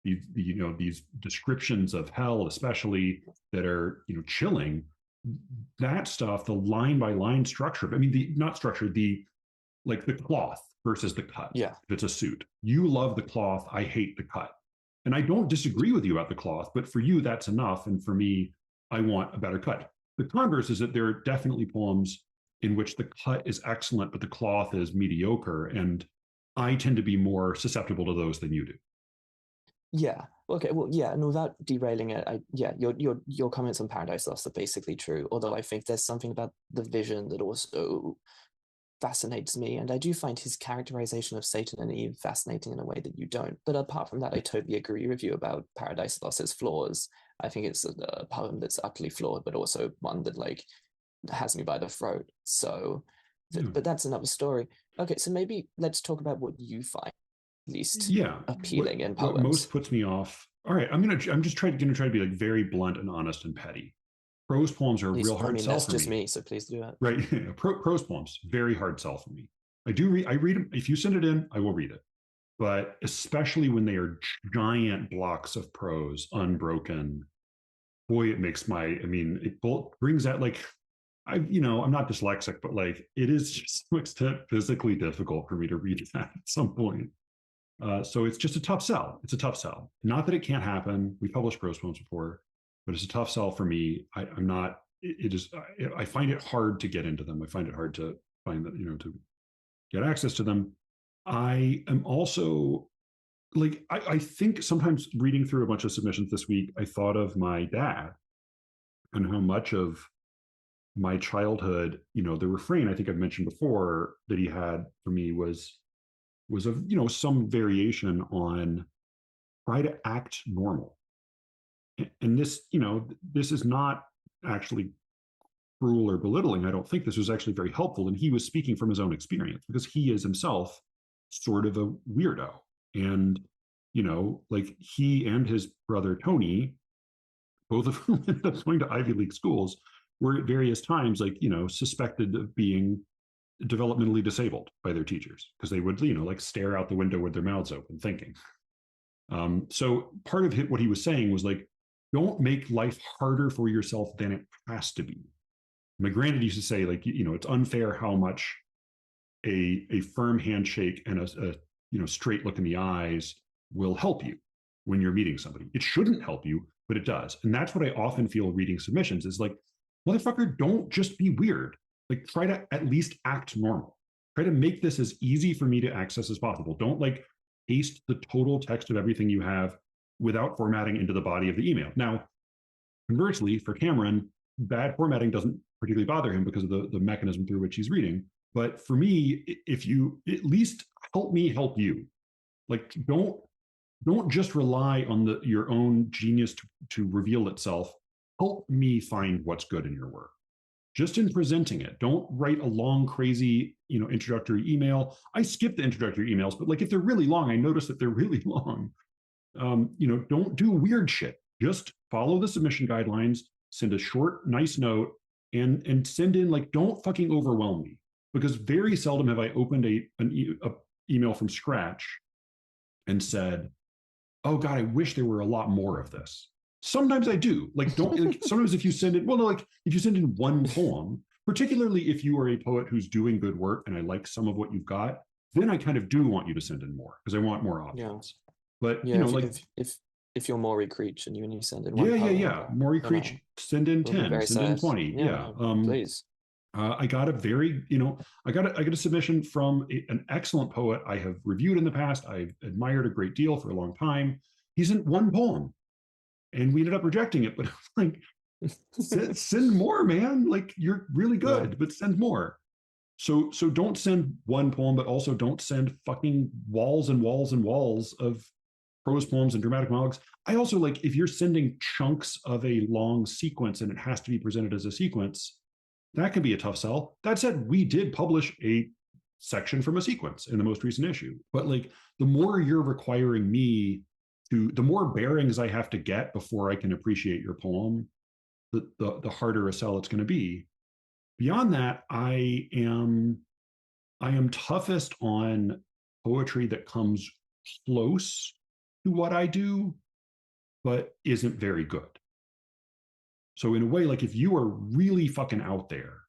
these descriptions of hell, especially, that are, chilling. That stuff, the line by line structure. I mean, the not structure, the like the cloth versus the cut. Yeah. If it's a suit, you love the cloth, I hate the cut. And I don't disagree with you about the cloth, but for you, that's enough. And for me, I want a better cut. The converse is that there are definitely poems in which the cut is excellent, but the cloth is mediocre. And I tend to be more susceptible to those than you do. Yeah. Okay. Well, yeah. And without derailing it, yeah, your comments on Paradise Lost are basically true. Although I think there's something about the vision that also fascinates me, and I do find his characterization of Satan and Eve fascinating in a way that you don't. But apart from that, I totally agree with you about Paradise Lost's flaws. I think it's a poem that's utterly flawed, but also one that like has me by the throat. So, Yeah. but that's another story. Okay, so maybe let's talk about what you find least Yeah. What appealing in what most poems. puts me off. All right, I'm just gonna try to be like very blunt and honest and petty. Prose poems are a real Please, I hard mean, sell that's for just me. me, so please do it. Right. Prose poems, very hard sell for me. I read them. If you send it in, I will read it. But especially when they are giant blocks of prose, unbroken, boy, it makes I mean, it brings out like, I'm not dyslexic, but like it is just to extent physically difficult for me to read that at some point. So it's just a tough sell. It's a tough sell. Not that it can't happen. We published prose poems before, but it's a tough sell for me. I'm not. It is. I find it hard to get into them. I find it hard to find that, to get access to them. I am also like, I think sometimes reading through a bunch of submissions this week, I thought of my dad and how much of my childhood, the refrain I think I've mentioned before that he had for me was of, some variation on try to act normal. And this is not actually cruel or belittling. I don't think this was actually very helpful. And he was speaking from his own experience because he is himself sort of a weirdo. And, like he and his brother Tony, both of whom ended up going to Ivy League schools, were at various times, like, suspected of being developmentally disabled by their teachers because they would, like stare out the window with their mouths open thinking. So part of what he was saying was like, don't make life harder for yourself than it has to be. My granddad used to say, like, it's unfair how much a firm handshake and a straight look in the eyes will help you when you're meeting somebody. It shouldn't help you, but it does. And that's what I often feel reading submissions is like, motherfucker, don't just be weird. Like, try to at least act normal. Try to make this as easy for me to access as possible. Don't like paste the total text of everything you have without formatting into the body of the email. Now, conversely, for Cameron, bad formatting doesn't particularly bother him because of the mechanism through which he's reading. But for me, if you at least help me help you, like don't just rely on your own genius to reveal itself. Help me find what's good in your work. Just in presenting it, don't write a long, crazy, introductory email. I skip the introductory emails, but like if they're really long, I notice that they're really long. Don't do weird shit. Just follow the submission guidelines, send a short, nice note, and send in, like, don't fucking overwhelm me. Because very seldom have I opened an email from scratch and said, oh God, I wish there were a lot more of this. Sometimes I do. Like, don't like, sometimes if you send it, well, no, like if you send in one poem, particularly if you are a poet who's doing good work and I like some of what you've got, then I kind of do want you to send in more because I want more options. Yeah. But Yeah, like if you're Maury Creech and you send in one yeah, yeah, poem, yeah. Maury Creech, send in we'll be 10, very send in sad. 20. Yeah. No, please. I got a very, I got a submission from an excellent poet I have reviewed in the past. I've admired a great deal for a long time. He sent one poem and we ended up rejecting it, but like, send more, man. Like, you're really good, but send more. So don't send one poem, but also don't send fucking walls and walls and walls of prose poems and dramatic monologues. I also, like, if you're sending chunks of a long sequence and it has to be presented as a sequence, that can be a tough sell. That said, we did publish a section from a sequence in the most recent issue. But like, the more you're requiring me the more bearings I have to get before I can appreciate your poem, the harder a sell it's going to be. Beyond that, I am toughest on poetry that comes close to what I do, but isn't very good. So in a way, like if you are really fucking out there,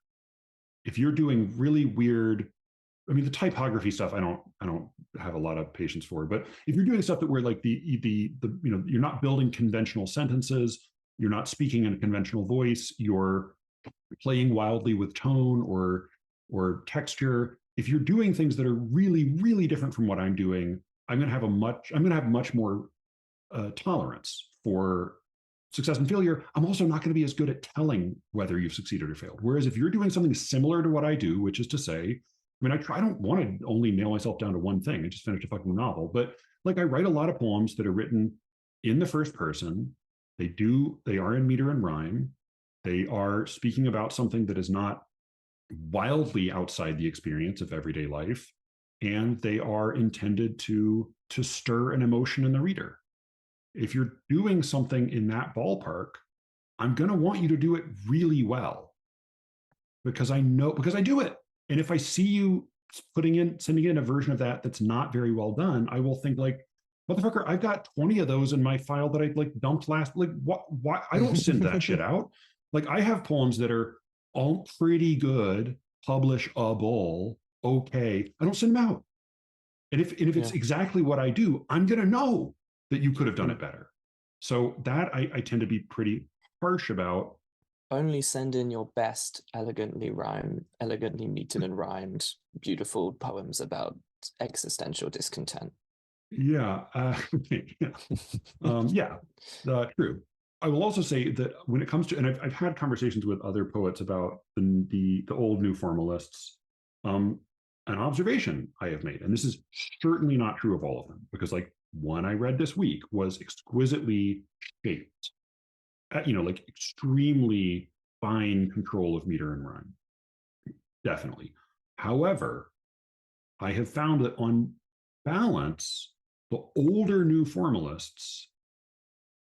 if you're doing really weird, I mean, the typography stuff, I don't have a lot of patience for. But if you're doing stuff that where like the you're not building conventional sentences, you're not speaking in a conventional voice, you're playing wildly with tone or texture. If you're doing things that are really, really different from what I'm doing, I'm going to have much more tolerance for success and failure. I'm also not going to be as good at telling whether you've succeeded or failed. Whereas if you're doing something similar to what I do, which is to say, I mean, I don't want to only nail myself down to one thing. I just finished a fucking novel, but like I write a lot of poems that are written in the first person. They are in meter and rhyme. They are speaking about something that is not wildly outside the experience of everyday life, and they are intended to stir an emotion in the reader. If you're doing something in that ballpark, I'm going to want you to do it really well because I do it. And if I see you sending in a version of that that's not very well done, I will think like, motherfucker, I've got 20 of those in my file that I like dumped last. Like, why? I don't send that shit out. Like, I have poems that are all pretty good, publishable, okay. I don't send them out. And if it's exactly what I do, I'm gonna know that you could have done it better. So that I tend to be pretty harsh about. Only send in your best elegantly metered and rhymed, beautiful poems about existential discontent. Yeah, true. I will also say that when it comes to, and I've had conversations with other poets about the old new formalists. An observation I have made, and this is certainly not true of all of them, because like one I read this week was exquisitely shaped, like extremely fine control of meter and rhyme. Definitely. However, I have found that on balance, the older new formalists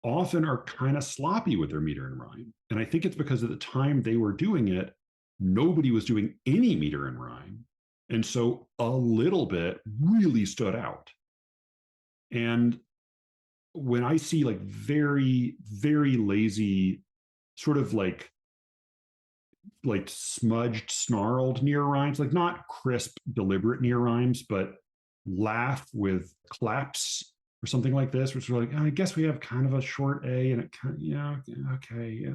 often are kind of sloppy with their meter and rhyme. And I think it's because at the time they were doing it, nobody was doing any meter and rhyme. And so a little bit really stood out. And when I see like very, very lazy, sort of like smudged, snarled near rhymes, like not crisp, deliberate near rhymes, but laugh with claps or something like this, which is like, oh, I guess we have kind of a short A and it kind of, yeah, okay. Yeah.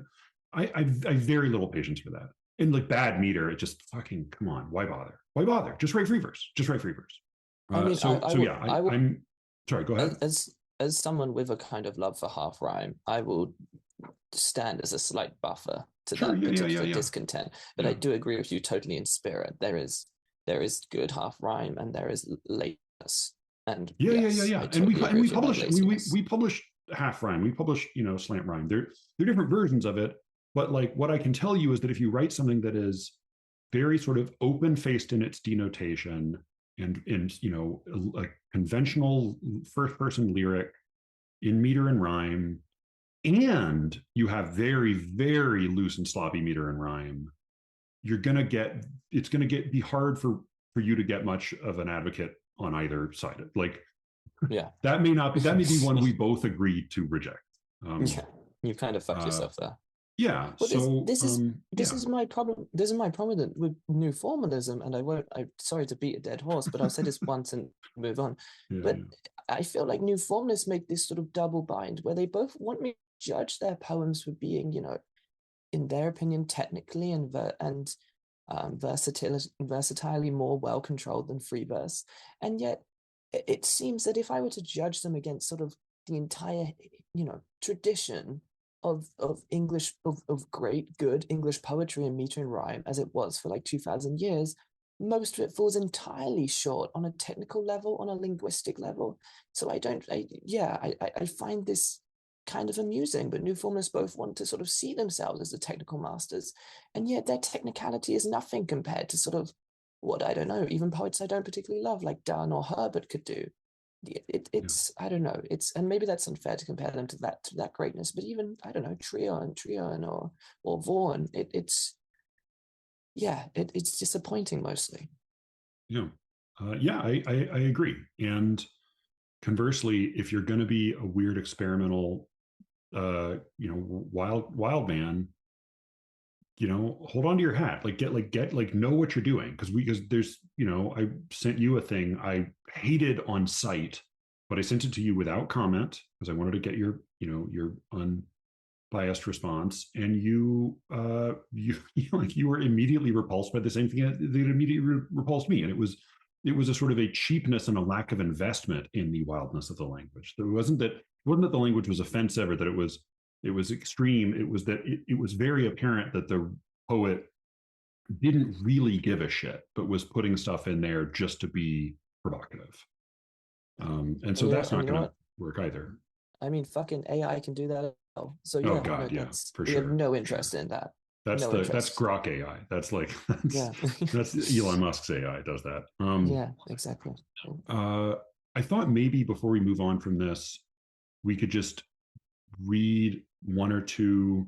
I very little patience for that. In like bad meter, it just fucking, come on, why bother? Why bother? Just write free verse. Just write free verse. I'm sorry, go ahead. As someone with a kind of love for half rhyme, I will stand as a slight buffer to that particular discontent. But I do agree with you totally in spirit. There is there is good half rhyme and there is lateness. And Yeah. yes, I And totally agree with you about laziness. we publish half rhyme. We publish, slant rhyme. They're different versions of it. But like what I can tell you is that if you write something that is very sort of open faced in its denotation and a conventional first person lyric in meter and rhyme, and you have very, very loose and sloppy meter and rhyme, it's gonna be hard for you to get much of an advocate on either side. Like Yeah. that may be one we both agree to reject. Yeah. You kind of fucked Uh, yourself there. yeah. Well, So this is my problem. This is my problem with new formalism, and I won't. I'm sorry to beat a dead horse, but I'll say this once and move on. But yeah. I feel like new formalists make this sort of double bind, where they both want me to judge their poems for being, in their opinion, technically versatilely more well controlled than free verse, and yet it seems that if I were to judge them against sort of the entire, tradition of English of great good English poetry and meter and rhyme as it was for like 2000 years, most of it falls entirely short on a technical level, on a linguistic level. So I find this kind of amusing, but new formalists both want to sort of see themselves as the technical masters, and yet their technicality is nothing compared to sort of what, I don't know, even poets I don't particularly love like Donne or Herbert could do. It's I don't know, and maybe that's unfair to compare them to that greatness, but even, I don't know, Trion or Vaughan, it's disappointing mostly. Yeah. I agree. And conversely, if you're going to be a weird experimental, wild man, hold on to your hat. Like get know what you're doing, because there's, I sent you a thing I hated on site, but I sent it to you without comment because I wanted to get your unbiased response, and you were immediately repulsed by the same thing that immediately repulsed me, and it was a sort of a cheapness and a lack of investment in the wildness of the language. It wasn't that the language was offensive or that it was extreme. It was that it was very apparent that the poet didn't really give a shit, but was putting stuff in there just to be provocative. And so that's not going to work either. I mean, fucking AI can do that as well. So Oh yeah, God, yeah, for we sure. have no interest in that. That's No interest. that's Grok AI. That's like Yeah. that's Elon Musk's AI does that. Yeah, exactly. I thought maybe before we move on from this, we could just read one or two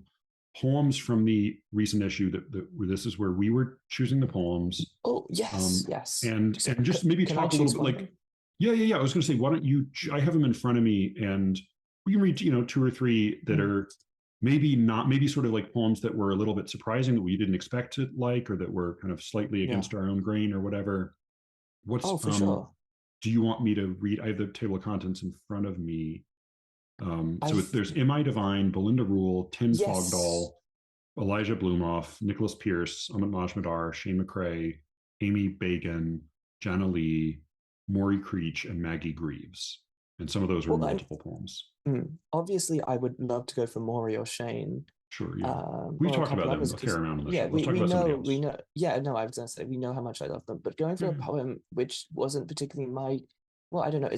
poems from the recent issue where this is where we were choosing the poems. Oh yes, yes. And just maybe talk a little bit like, yeah. I was going to say, why don't you? I have them in front of me, and we can read two or three that are maybe sort of like poems that were a little bit surprising that we didn't expect to like, or that were kind of slightly against our own grain or whatever. For sure. Do you want me to read? I have the table of contents in front of me. There's Am I Divine, Belinda Rule, Tin Fogdall, Elijah Blumoff, Nicholas Pierce, Amit Majmadar, Shane McCrae, Amy Bagan, Jana Lee, Maury Creech, and Maggie Greaves. And some of those are multiple poems. Obviously, I would love to go for Maury or Shane. Sure, yeah. We've talked about them a fair amount on the show. Let's talk about somebody else. We know. Yeah, no, I was going to say, we know how much I love them. But going for a poem which wasn't particularly I don't know.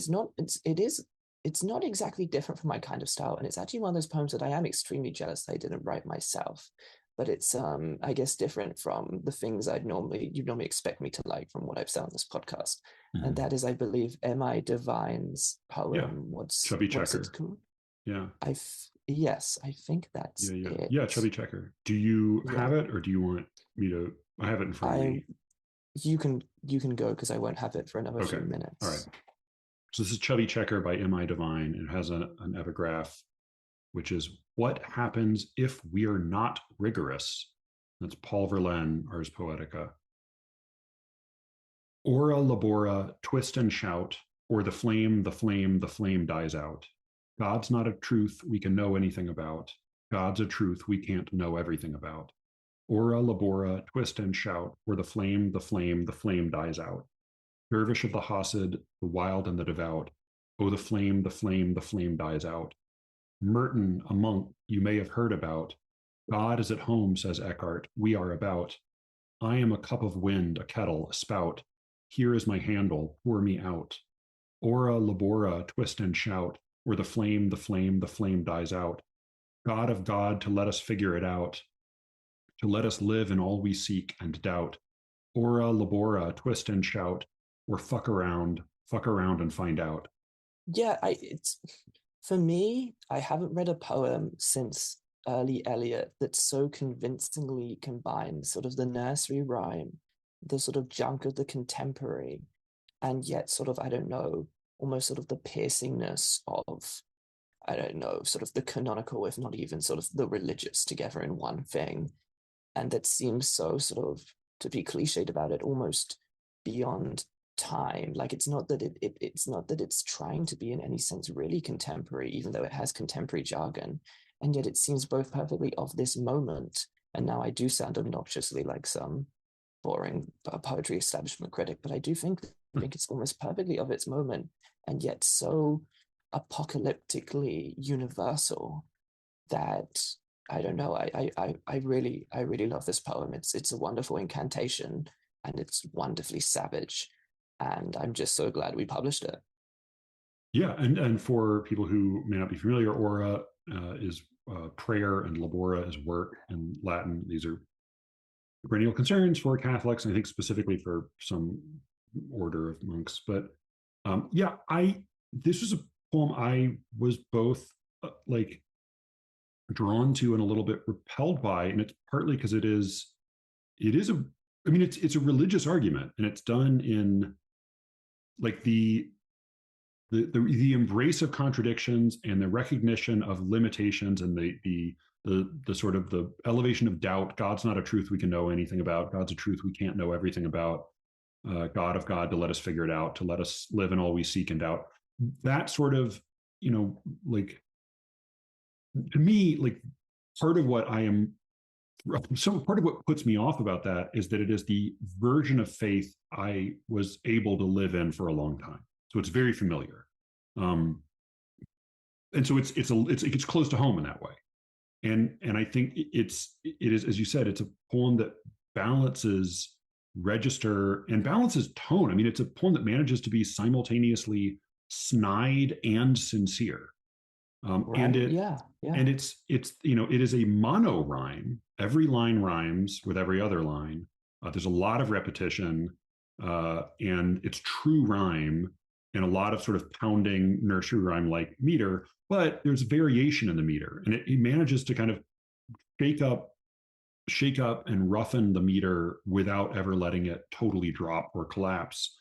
It's not exactly different from my kind of style. And it's actually one of those poems that I am extremely jealous I didn't write myself. But it's, I guess, different from the things you'd normally expect me to like from what I've said on this podcast. Mm-hmm. And that is, I believe, M.I. Divine's poem. Yeah. Chubby Checker. What's it called? Yeah. Yes, I think that's it. Yeah, Chubby Checker. Do you have it, or do you want me to? I have it in front of me. You can go, because I won't have it for another few minutes. All right. So this is Chubby Checker by M.I. Divine. It has an epigraph, which is, what happens if we're not rigorous? That's Paul Verlaine, Ars Poetica. Ora labora, twist and shout, or the flame dies out. God's not a truth we can know anything about. God's a truth we can't know everything about. Ora labora, twist and shout, or the flame dies out. Dervish of the Hasid, the wild and the devout. Oh, the flame dies out. Merton, a monk you may have heard about. God is at home, says Eckhart. We are about. I am a cup of wind, a kettle, a spout. here is my handle, pour me out. Ora labora, twist and shout, or the flame, the flame, the flame dies out. God of God, to let us figure it out, to let us live in all we seek and doubt. Ora labora, twist and shout, or fuck around and find out. Yeah, it's for me, I haven't read a poem since early Eliot that so convincingly combines sort of the nursery rhyme, the sort of junk of the contemporary, and yet sort of, I don't know, almost sort of the piercingness of, I don't know, sort of the canonical, if not even sort of the religious together in one thing. And that seems so sort of, to be cliched about it, almost beyond time. Like it's not that it's not that it's trying to be in any sense really contemporary, even though it has contemporary jargon, and yet it seems both perfectly of this moment. And now I do sound obnoxiously like some boring poetry establishment critic, but I do think it's almost perfectly of its moment, and yet so apocalyptically universal that I don't know. I really love this poem. It's a wonderful incantation, and it's wonderfully savage, and I'm just so glad we published it. Yeah, and for people who may not be familiar, ora is prayer, and labora is work in Latin. These are perennial concerns for Catholics, and I think specifically for some order of monks. But yeah, this was a poem I was both like drawn to and a little bit repelled by, and it's partly because it is a, I mean, it's a religious argument, and it's done in like the embrace of contradictions and the recognition of limitations, and the sort of the elevation of doubt. God's not a truth we can know anything about. God's a truth we can't know everything about. God of God, to let us figure it out, to let us live in all we seek and doubt. That sort of, like, to me, like, part of what part of what puts me off about that is that it is the version of faith I was able to live in for a long time. So it's very familiar. And so it gets close to home in that way. And I think it is, as you said, it's a poem that balances register and balances tone. I mean, it's a poem that manages to be simultaneously snide and sincere. Right? Yeah. And it's it is a mono rhyme. Every line rhymes with every other line. There's a lot of repetition, and it's true rhyme and a lot of sort of pounding nursery rhyme like meter. But there's variation in the meter, and it manages to kind of shake up and roughen the meter without ever letting it totally drop or collapse.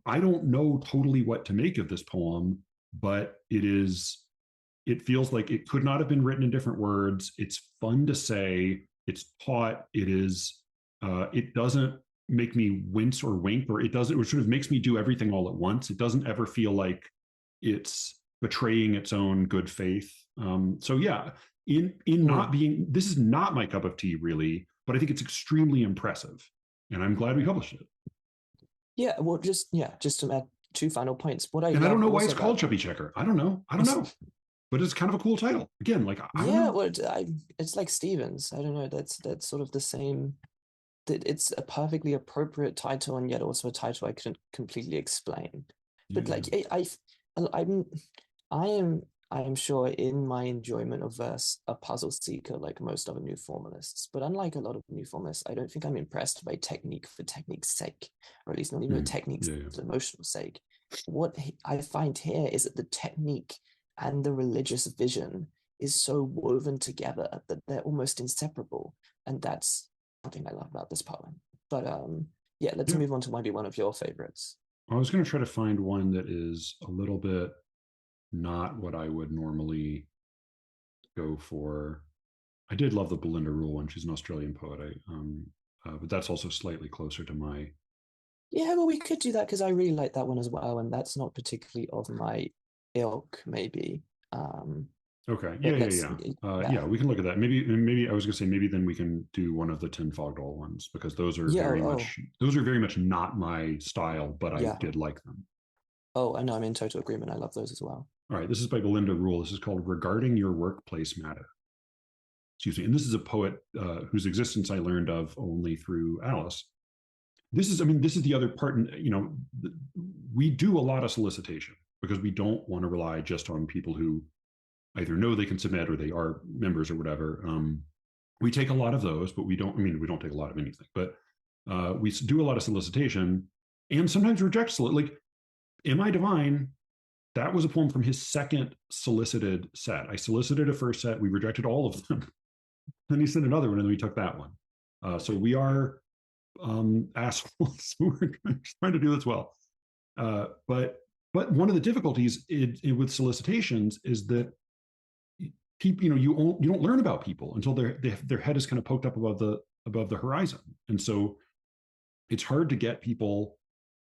I don't know totally what to make of this poem, but it feels like it could not have been written in different words. It's fun to say. It's taut. It doesn't make me wince or wink, or it sort of makes me do everything all at once. It doesn't ever feel like it's betraying its own good faith. So yeah, in not being, this is not my cup of tea really, but I think it's extremely impressive, and I'm glad we published it. Yeah, well, just to add two final points. I don't know why it's called Chubby Checker. I don't know. But it's kind of a cool title. Again, like, I don't know. Well, it's like Stevens. I don't know. That's sort of the same. It's a perfectly appropriate title, and yet also a title I couldn't completely explain. But like, I am sure in my enjoyment of verse a puzzle seeker, like most other new formalists. But unlike a lot of new formalists, I don't think I'm impressed by technique for technique's sake, or at least not even technique's emotional sake. What I find here is that the technique and the religious vision is so woven together that they're almost inseparable, and that's something I love about this poem. But let's move on to maybe one of your favorites. I was going to try to find one that is a little bit not what I would normally go for. I did love the Belinda Rule one. She's an Australian poet. But that's also slightly closer to my. Yeah, well, we could do that because I really like that one as well, and that's not particularly of my ilk, maybe. Okay. Yeah, we can look at that. Maybe I was gonna say maybe then we can do one of the Tin Fog Doll ones, because those are very much not my style, but I did like them. Oh, I know, I'm in total agreement. I love those as well. All right, this is by Belinda Rule. This is called Regarding Your Workplace Matter. Excuse me. And this is a poet whose existence I learned of only through Alice. this is, I mean, this is the other part. And, we do a lot of solicitation because we don't want to rely just on people who either know they can submit or they are members or whatever. We take a lot of those, but we don't, I mean, we don't take a lot of anything, but we do a lot of solicitation and sometimes reject, like, Am I Divine? That was a poem from his second solicited set. I solicited a first set. We rejected all of them. Then he sent another one, and then we took that one. So we are assholes. We're trying to do this well. But one of the difficulties with solicitations is that people, you don't learn about people until their head is kind of poked up above the horizon, and so it's hard to get people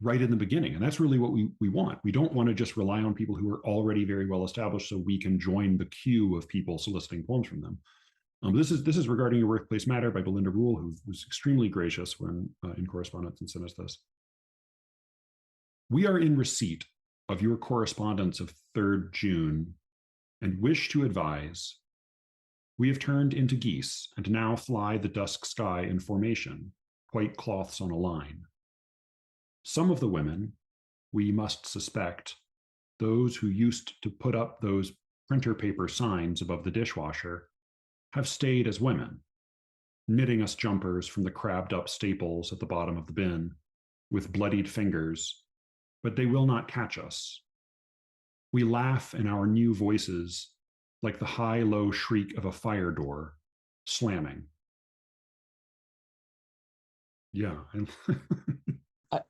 right in the beginning. And that's really what we want. We don't want to just rely on people who are already very well established so we can join the queue of people soliciting poems from them. This is regarding Your Workplace Matter by Belinda Rule, who was extremely gracious when in correspondence and sent us this. We are in receipt of your correspondence of 3rd June and wish to advise. We have turned into geese and now fly the dusk sky in formation, white cloths on a line. Some of the women, we must suspect, those who used to put up those printer paper signs above the dishwasher, have stayed as women, knitting us jumpers from the crabbed up staples at the bottom of the bin with bloodied fingers, but they will not catch us. We laugh in our new voices like the high-low shriek of a fire door slamming. Yeah.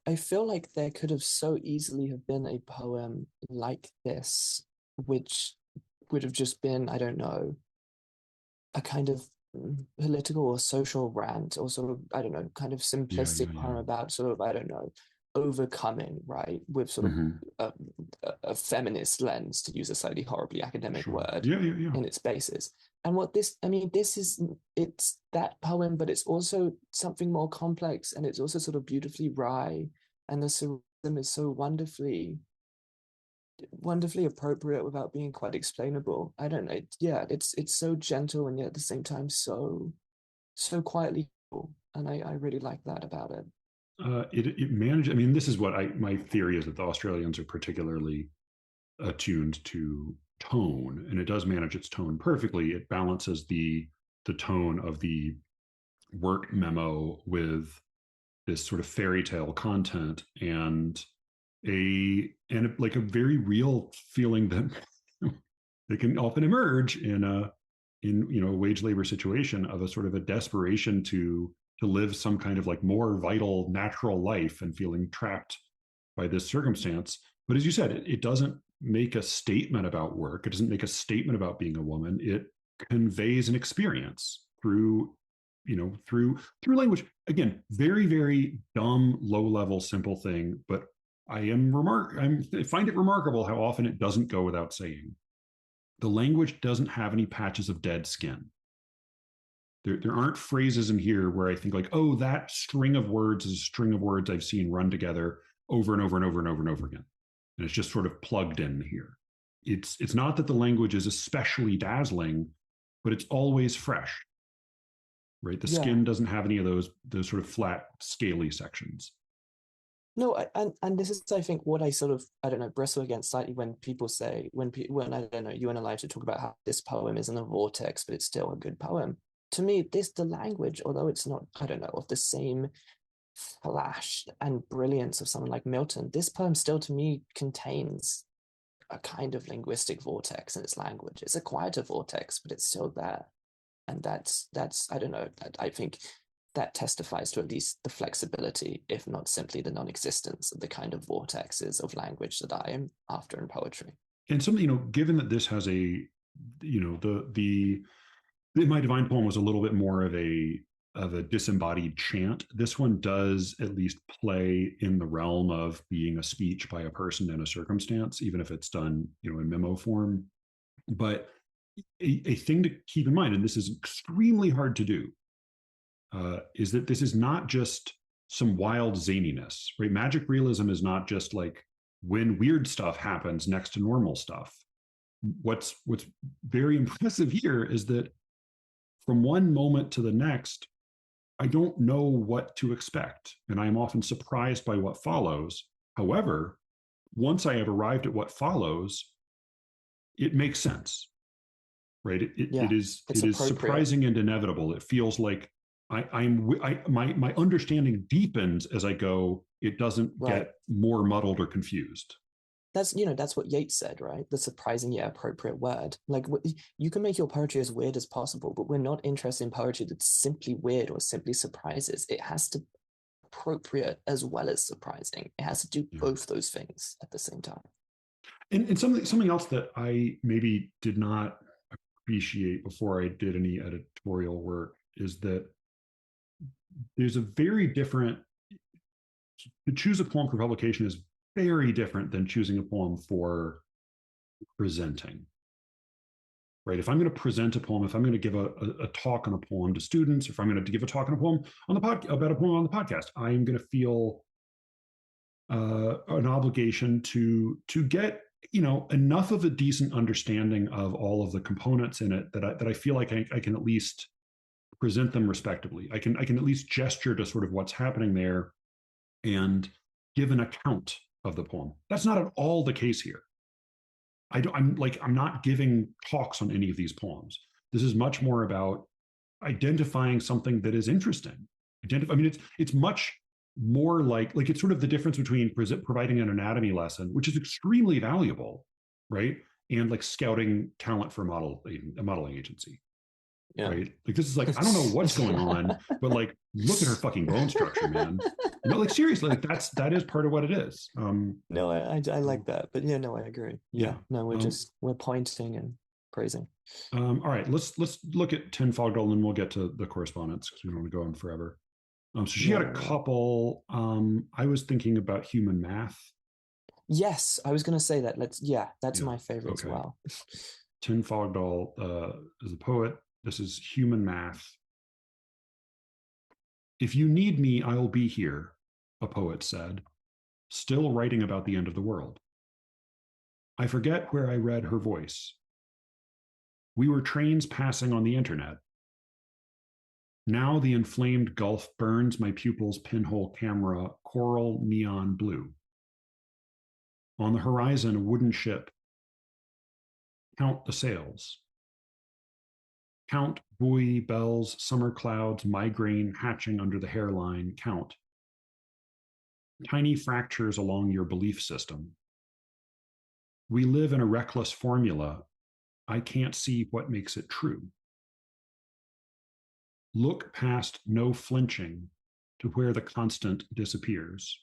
I feel like there could have so easily have been a poem like this, which would have just been, I don't know, a kind of political or social rant, or sort of, I don't know, kind of simplistic poem about sort of, I don't know, overcoming, right, with sort of a feminist lens, to use a slightly horribly academic word, in its basis. And what this, I mean, it's that poem, but it's also something more complex, and it's also sort of beautifully wry, and the surrealism is so wonderfully appropriate without being quite explainable. I don't know. Yeah, it's so gentle and yet at the same time so quietly cool. And I really like that about it. It managed. I mean, this is what my theory is, that the Australians are particularly attuned to tone, and it does manage its tone perfectly. It balances the tone of the work memo with this sort of fairy tale content and a very real feeling that that can often emerge in a wage labor situation, of a sort of a desperation to live some kind of like more vital natural life and feeling trapped by this circumstance. But as you said, it doesn't make a statement about work. It doesn't make a statement about being a woman. It conveys an experience through language. Again, very, very dumb, low level, simple thing, but I find it remarkable how often it doesn't go without saying. The language doesn't have any patches of dead skin. There aren't phrases in here where I think like, oh, that string of words is a string of words I've seen run together over and over and over and over and over again. And it's just sort of plugged in here. It's not that the language is especially dazzling, but it's always fresh, right? The skin doesn't have any of those sort of flat, scaly sections. No, and this is, I think, what I sort of, I don't know, bristle against slightly when people say, when I don't know, you and Elijah talk about how this poem isn't a vortex, but it's still a good poem. To me, the language, although it's not, I don't know, of the same flash and brilliance of someone like Milton, this poem still, to me, contains a kind of linguistic vortex in its language. It's a quieter vortex, but it's still there. And that's I don't know, I think that testifies to at least the flexibility, if not simply the non-existence of the kind of vortexes of language that I am after in poetry. And something, given that this has a, the My Divine poem was a little bit more of a disembodied chant. This one does at least play in the realm of being a speech by a person in a circumstance, even if it's done, in memo form. But a thing to keep in mind, and this is extremely hard to do, is that this is not just some wild zaniness, right? Magic realism is not just like when weird stuff happens next to normal stuff. What's very impressive here is that from one moment to the next, I don't know what to expect, and I am often surprised by what follows. However, once I have arrived at what follows, it makes sense, right? Yeah, it's it is appropriate. surprising and inevitable. It feels like my understanding deepens as I go. It doesn't Right. get more muddled or confused. That's what Yeats said, right? The surprising yet appropriate word. Like you can make your poetry as weird as possible, but we're not interested in poetry that's simply weird or simply surprises. It has to be appropriate as well as surprising. It has to do Yeah. both those things at the same time. And something else that I maybe did not appreciate before I did any editorial work is that there's a very different to choose a poem for publication is very different than choosing a poem for presenting. Right. If I'm going to present a poem, if I'm going to give a talk on a poem to students, if I'm going to give a talk on a poem on the about a poem on the podcast, I'm going to feel an obligation to get enough of a decent understanding of all of the components in it that I feel like I can at least present them respectably. I can at least gesture to sort of what's happening there and give an account of the poem. That's not at all the case here. I'm not giving talks on any of these poems. This is much more about identifying something that is interesting. I mean, it's much more like it's sort of the difference between providing an anatomy lesson, which is extremely valuable, right, and like scouting talent for a modeling agency, Yeah. right? Like this is like I don't know what's going on, but like look at her fucking bone structure, man. Like seriously, like that is part of what it is. No, I like that. But yeah, no, I agree. Yeah. Yeah. No, we're pointing and praising. All right, let's look at Tin Fog Doll, and then we'll get to the correspondence because we don't want to go on forever. So she Yeah, had a yeah, yeah. couple. I was thinking about human math. Yes, I was gonna say that. That's Yeah. my favorite as Okay. well. Tin Fog Doll is a poet. This is human math. If you need me, I'll be here, a poet said, still writing about the end of the world. I forget where I read her voice. We were trains passing on the internet. Now the inflamed gulf burns my pupil's pinhole camera coral neon blue. On the horizon, a wooden ship. Count the sails. Count buoy, bells, summer clouds, migraine hatching under the hairline. Count. Tiny fractures along your belief system. We live in a reckless formula. I can't see what makes it true. Look past no flinching to where the constant disappears.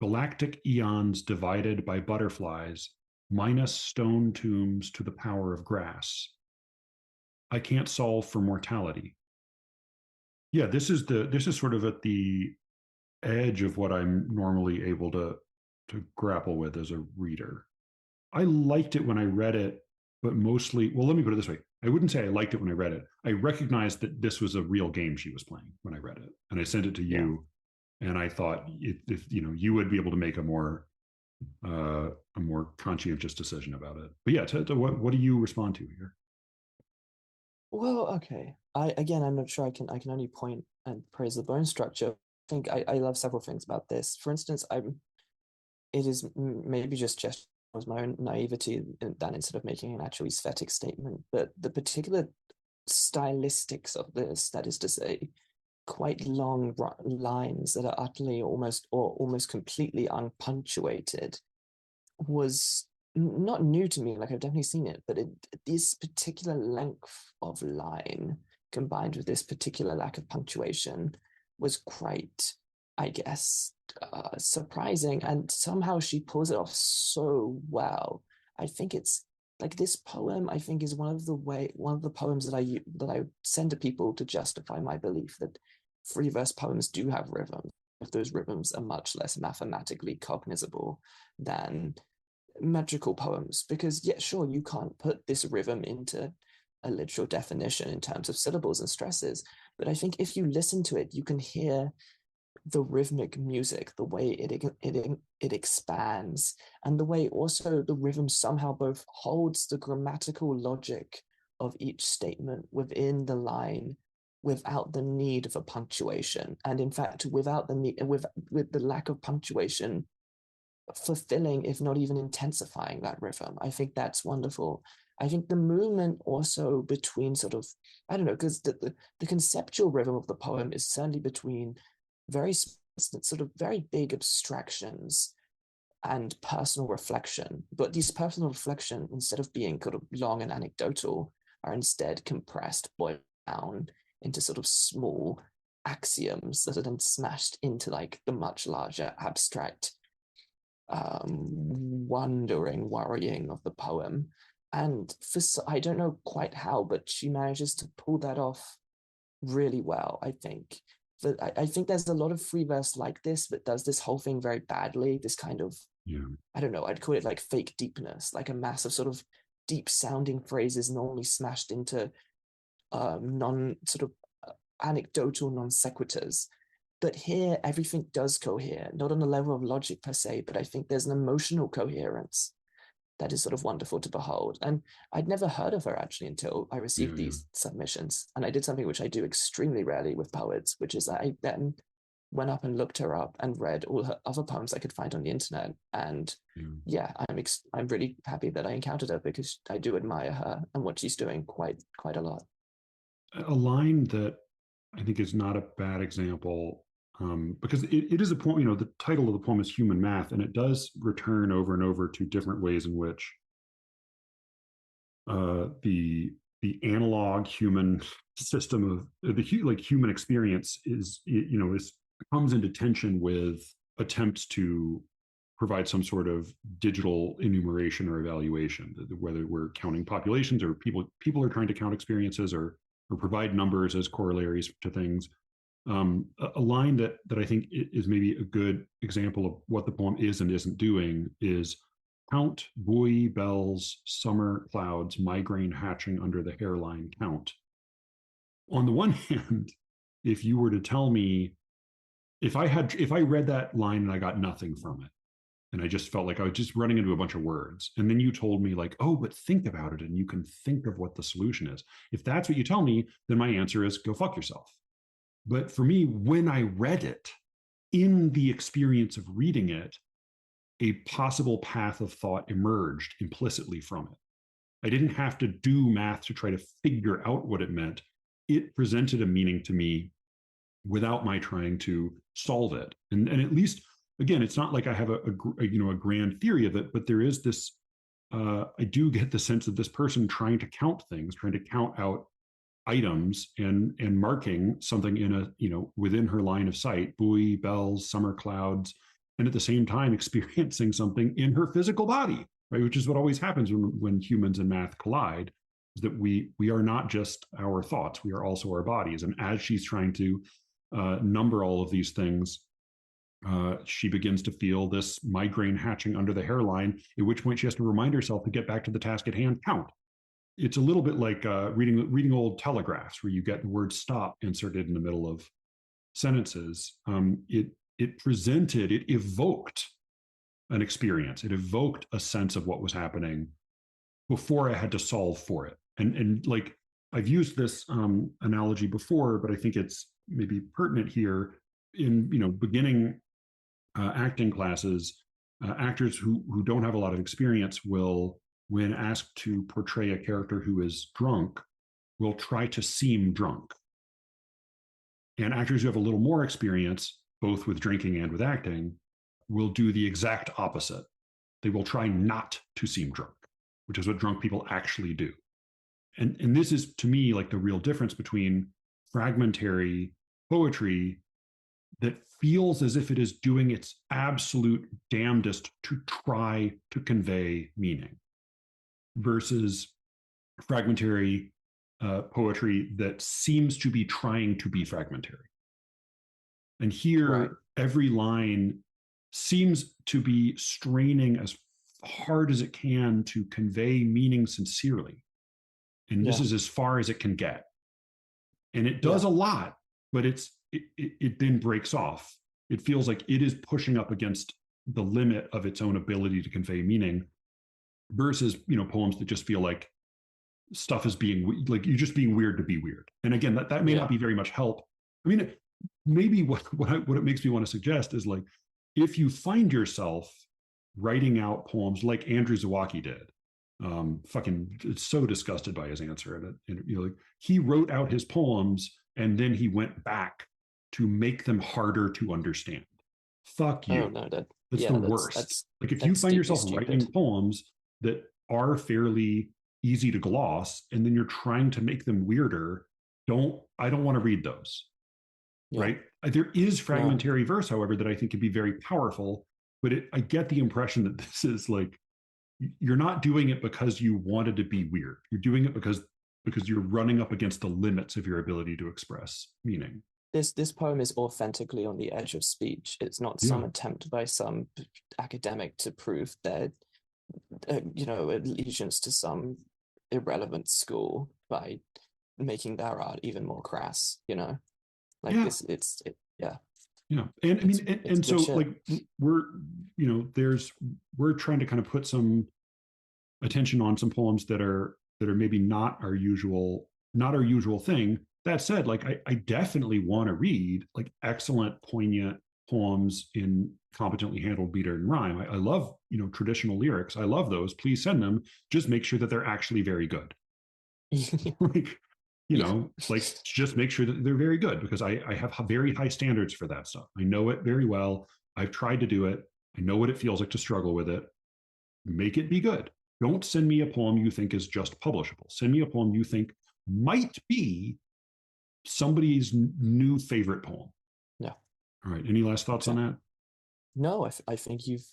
Galactic eons divided by butterflies, minus stone tombs to the power of grass. I can't solve for mortality. Yeah, this is sort of at the edge of what I'm normally able to grapple with as a reader. I liked it when I read it, but mostly, well, let me put it this way. I wouldn't say I liked it when I read it. I recognized that this was a real game she was playing when I read it, and I sent it to Yeah. you, and I thought if you would be able to make a more conscientious decision about it. But yeah, what do you respond to here? Well, okay. I'm not sure I can only point and praise the bone structure. I think I love several things about this. For instance, it is maybe just was my own naivety that instead of making an actual aesthetic statement, but the particular stylistics of this, that is to say, quite long lines that are utterly almost completely unpunctuated, was not new to me. Like I've definitely seen it, but this particular length of line combined with this particular lack of punctuation was quite, I guess, surprising. And somehow she pulls it off so well. I think it's like this poem. I think is one of the poems that I send to people to justify my belief that free verse poems do have rhythms. If those rhythms are much less mathematically cognizable than metrical poems, because yeah, sure, you can't put this rhythm into a literal definition in terms of syllables and stresses, but I think if you listen to it, you can hear the rhythmic music, the way it expands, and the way also the rhythm somehow both holds the grammatical logic of each statement within the line, without the need for punctuation. And in fact, without the need, with the lack of punctuation, fulfilling, if not even intensifying that rhythm. I think that's wonderful. I think the movement also between sort of, I don't know, because the conceptual rhythm of the poem is certainly between very sort of very big abstractions and personal reflection. But these personal reflection, instead of being kind of long and anecdotal, are instead compressed, boiled down into sort of small axioms that are then smashed into like the much larger abstract wondering, worrying of the poem. And for I don't know quite how, but she manages to pull that off really well, I think. But I think there's a lot of free verse like this that does this whole thing very badly. This kind of, I don't know, I'd call it like fake deepness, like a mass of sort of deep sounding phrases normally smashed into non sort of anecdotal non sequiturs. But here, everything does cohere, not on the level of logic per se, but I think there's an emotional coherence that is sort of wonderful to behold. And I'd never heard of her actually until I received these submissions. And I did something which I do extremely rarely with poets, which is I then went up and looked her up and read all her other poems I could find on the internet. And I'm really happy that I encountered her, because I do admire her and what she's doing quite a lot. A line that I think is not a bad example, because it is a poem, the title of the poem is Human Math, and it does return over and over to different ways in which the analog human system of the human experience is comes into tension with attempts to provide some sort of digital enumeration or evaluation, whether we're counting populations or people are trying to count experiences or provide numbers as corollaries to things. A line that I think is maybe a good example of what the poem is and isn't doing is count buoy bells, summer clouds, migraine hatching under the hairline, count. On the one hand, if you were to tell me, if I read that line and I got nothing from it, and I just felt like I was just running into a bunch of words, and then you told me like, oh, but think about it and you can think of what the solution is. If that's what you tell me, then my answer is go fuck yourself. But for me, when I read it, in the experience of reading it, a possible path of thought emerged implicitly from it. I didn't have to do math to try to figure out what it meant. It presented a meaning to me without my trying to solve it. And at least, again, it's not like I have a grand theory of it, but there is this, I do get the sense of this person trying to count things, trying to count out items and marking something in within her line of sight, buoy, bells, summer clouds, and at the same time experiencing something in her physical body, right? Which is what always happens when humans and math collide, is that we are not just our thoughts, we are also our bodies. And as she's trying to number all of these things, she begins to feel this migraine hatching under the hairline, at which point she has to remind herself to get back to the task at hand, count. It's a little bit like reading old telegraphs where you get the word stop inserted in the middle of sentences. It evoked an experience. It evoked a sense of what was happening before I had to solve for it. And like I've used this analogy before, but I think it's maybe pertinent here. In beginning acting classes, actors who don't have a lot of experience will, when asked to portray a character who is drunk, will try to seem drunk. And actors who have a little more experience, both with drinking and with acting, will do the exact opposite. They will try not to seem drunk, which is what drunk people actually do. And this is, to me, like the real difference between fragmentary poetry that feels as if it is doing its absolute damnedest to try to convey meaning, versus fragmentary poetry that seems to be trying to be fragmentary. And here, right, every line seems to be straining as hard as it can to convey meaning sincerely. And this is as far as it can get. And it does a lot, but it then breaks off. It feels like it is pushing up against the limit of its own ability to convey meaning, versus poems that just feel like stuff as being like you're just being weird to be weird. And again, that may not be very much help. I mean, maybe what it makes me want to suggest is like, if you find yourself writing out poems like Andrew Zawacki did, fucking so disgusted by his answer, and you know, like he wrote out his poems and then he went back to make them harder to understand. Fuck you. Oh, no, that's the worst. Like if you find yourself writing poems that are fairly easy to gloss and then you're trying to make them weirder, I don't want to read those. Right? There is fragmentary verse, however, that I think can be very powerful, but I get the impression that this is like, you're not doing it because you wanted to be weird. You're doing it because you're running up against the limits of your ability to express meaning. This poem is authentically on the edge of speech. It's not some attempt by some academic to prove their allegiance to some irrelevant school by making their art even more crass, like this. Yeah. And I mean, and so shit. Like we're trying to kind of put some attention on some poems that are maybe not our usual thing. That said, like I definitely want to read like excellent, poignant poems in competently handled meter and rhyme. I love, traditional lyrics. I love those. Please send them. Just make sure that they're actually very good. Like, just make sure that they're very good, because I have very high standards for that stuff. I know it very well. I've tried to do it. I know what it feels like to struggle with it. Make it be good. Don't send me a poem you think is just publishable. Send me a poem you think might be somebody's new favorite poem. Yeah. All right. Any last thoughts on that? No, I think you've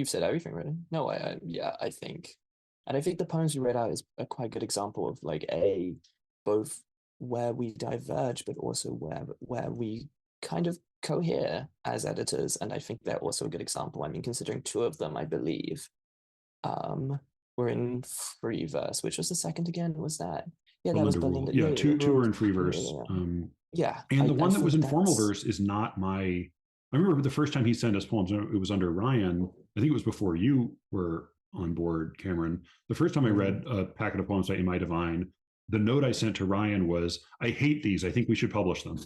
said everything really. No, I think. And I think the poems you read out is a quite good example of like both where we diverge, but also where we kind of cohere as editors. And I think they're also a good example. I mean, considering two of them, I believe, were in free verse. Which was the second again? Was that? Yeah, that was Belinda. Yeah, two were in free verse. Yeah. And the one that was in formal verse is not my. I remember the first time he sent us poems, it was under Ryan. I think it was before you were on board, Cameron. The first time I read a packet of poems by Am I Divine, the note I sent to Ryan was, I hate these. I think we should publish them.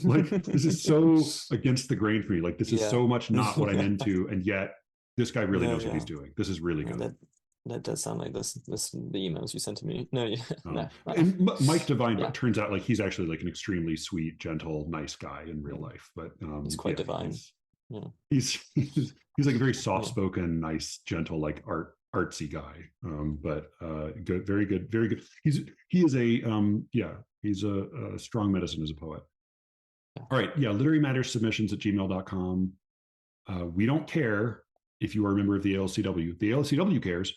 Like, this is so against the grain for me. Like, this is so much not what I'm into. And yet this guy really knows what he's doing. This is really good. That does sound like this the emails you sent to me. No. And Mike Divine turns out like he's actually like an extremely sweet, gentle, nice guy in real life. But he's quite divine. He's like a very soft-spoken, nice, gentle, like artsy guy. But good, very good, very good. He's a strong medicine as a poet. All right, literary matters submissions at gmail.com. We don't care if you are a member of the ALCW. The ALCW cares.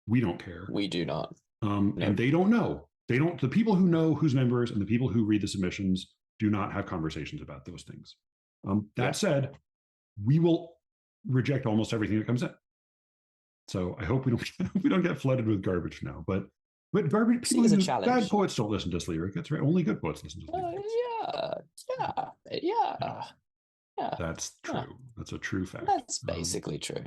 We don't care. We do not. And they don't know. The people who know who's members and the people who read the submissions do not have conversations about those things. That said, we will reject almost everything that comes in. So I hope we don't get flooded with garbage now. But garbage, people who, bad poets don't listen to SLEERICKETS, right? Only good poets listen to SLEERICKETS. Yeah. That's true. That's a true fact. That's basically true.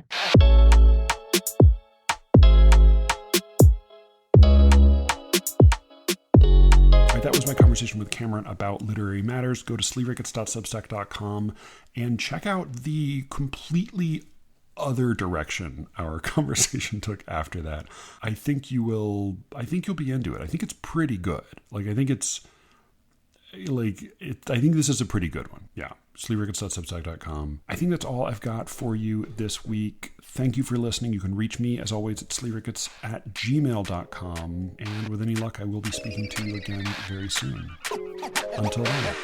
That was my conversation with Cameron about literary matters. Go to sleerickets.substack.com and check out the completely other direction our conversation took after that. I think you'll be into it. I think it's pretty good. I think this is a pretty good one. Yeah. sleerickets.substack.com. I think that's all I've got for you this week. Thank you for listening. You can reach me, as always, at sleerickets@gmail.com. And with any luck, I will be speaking to you again very soon. Until then.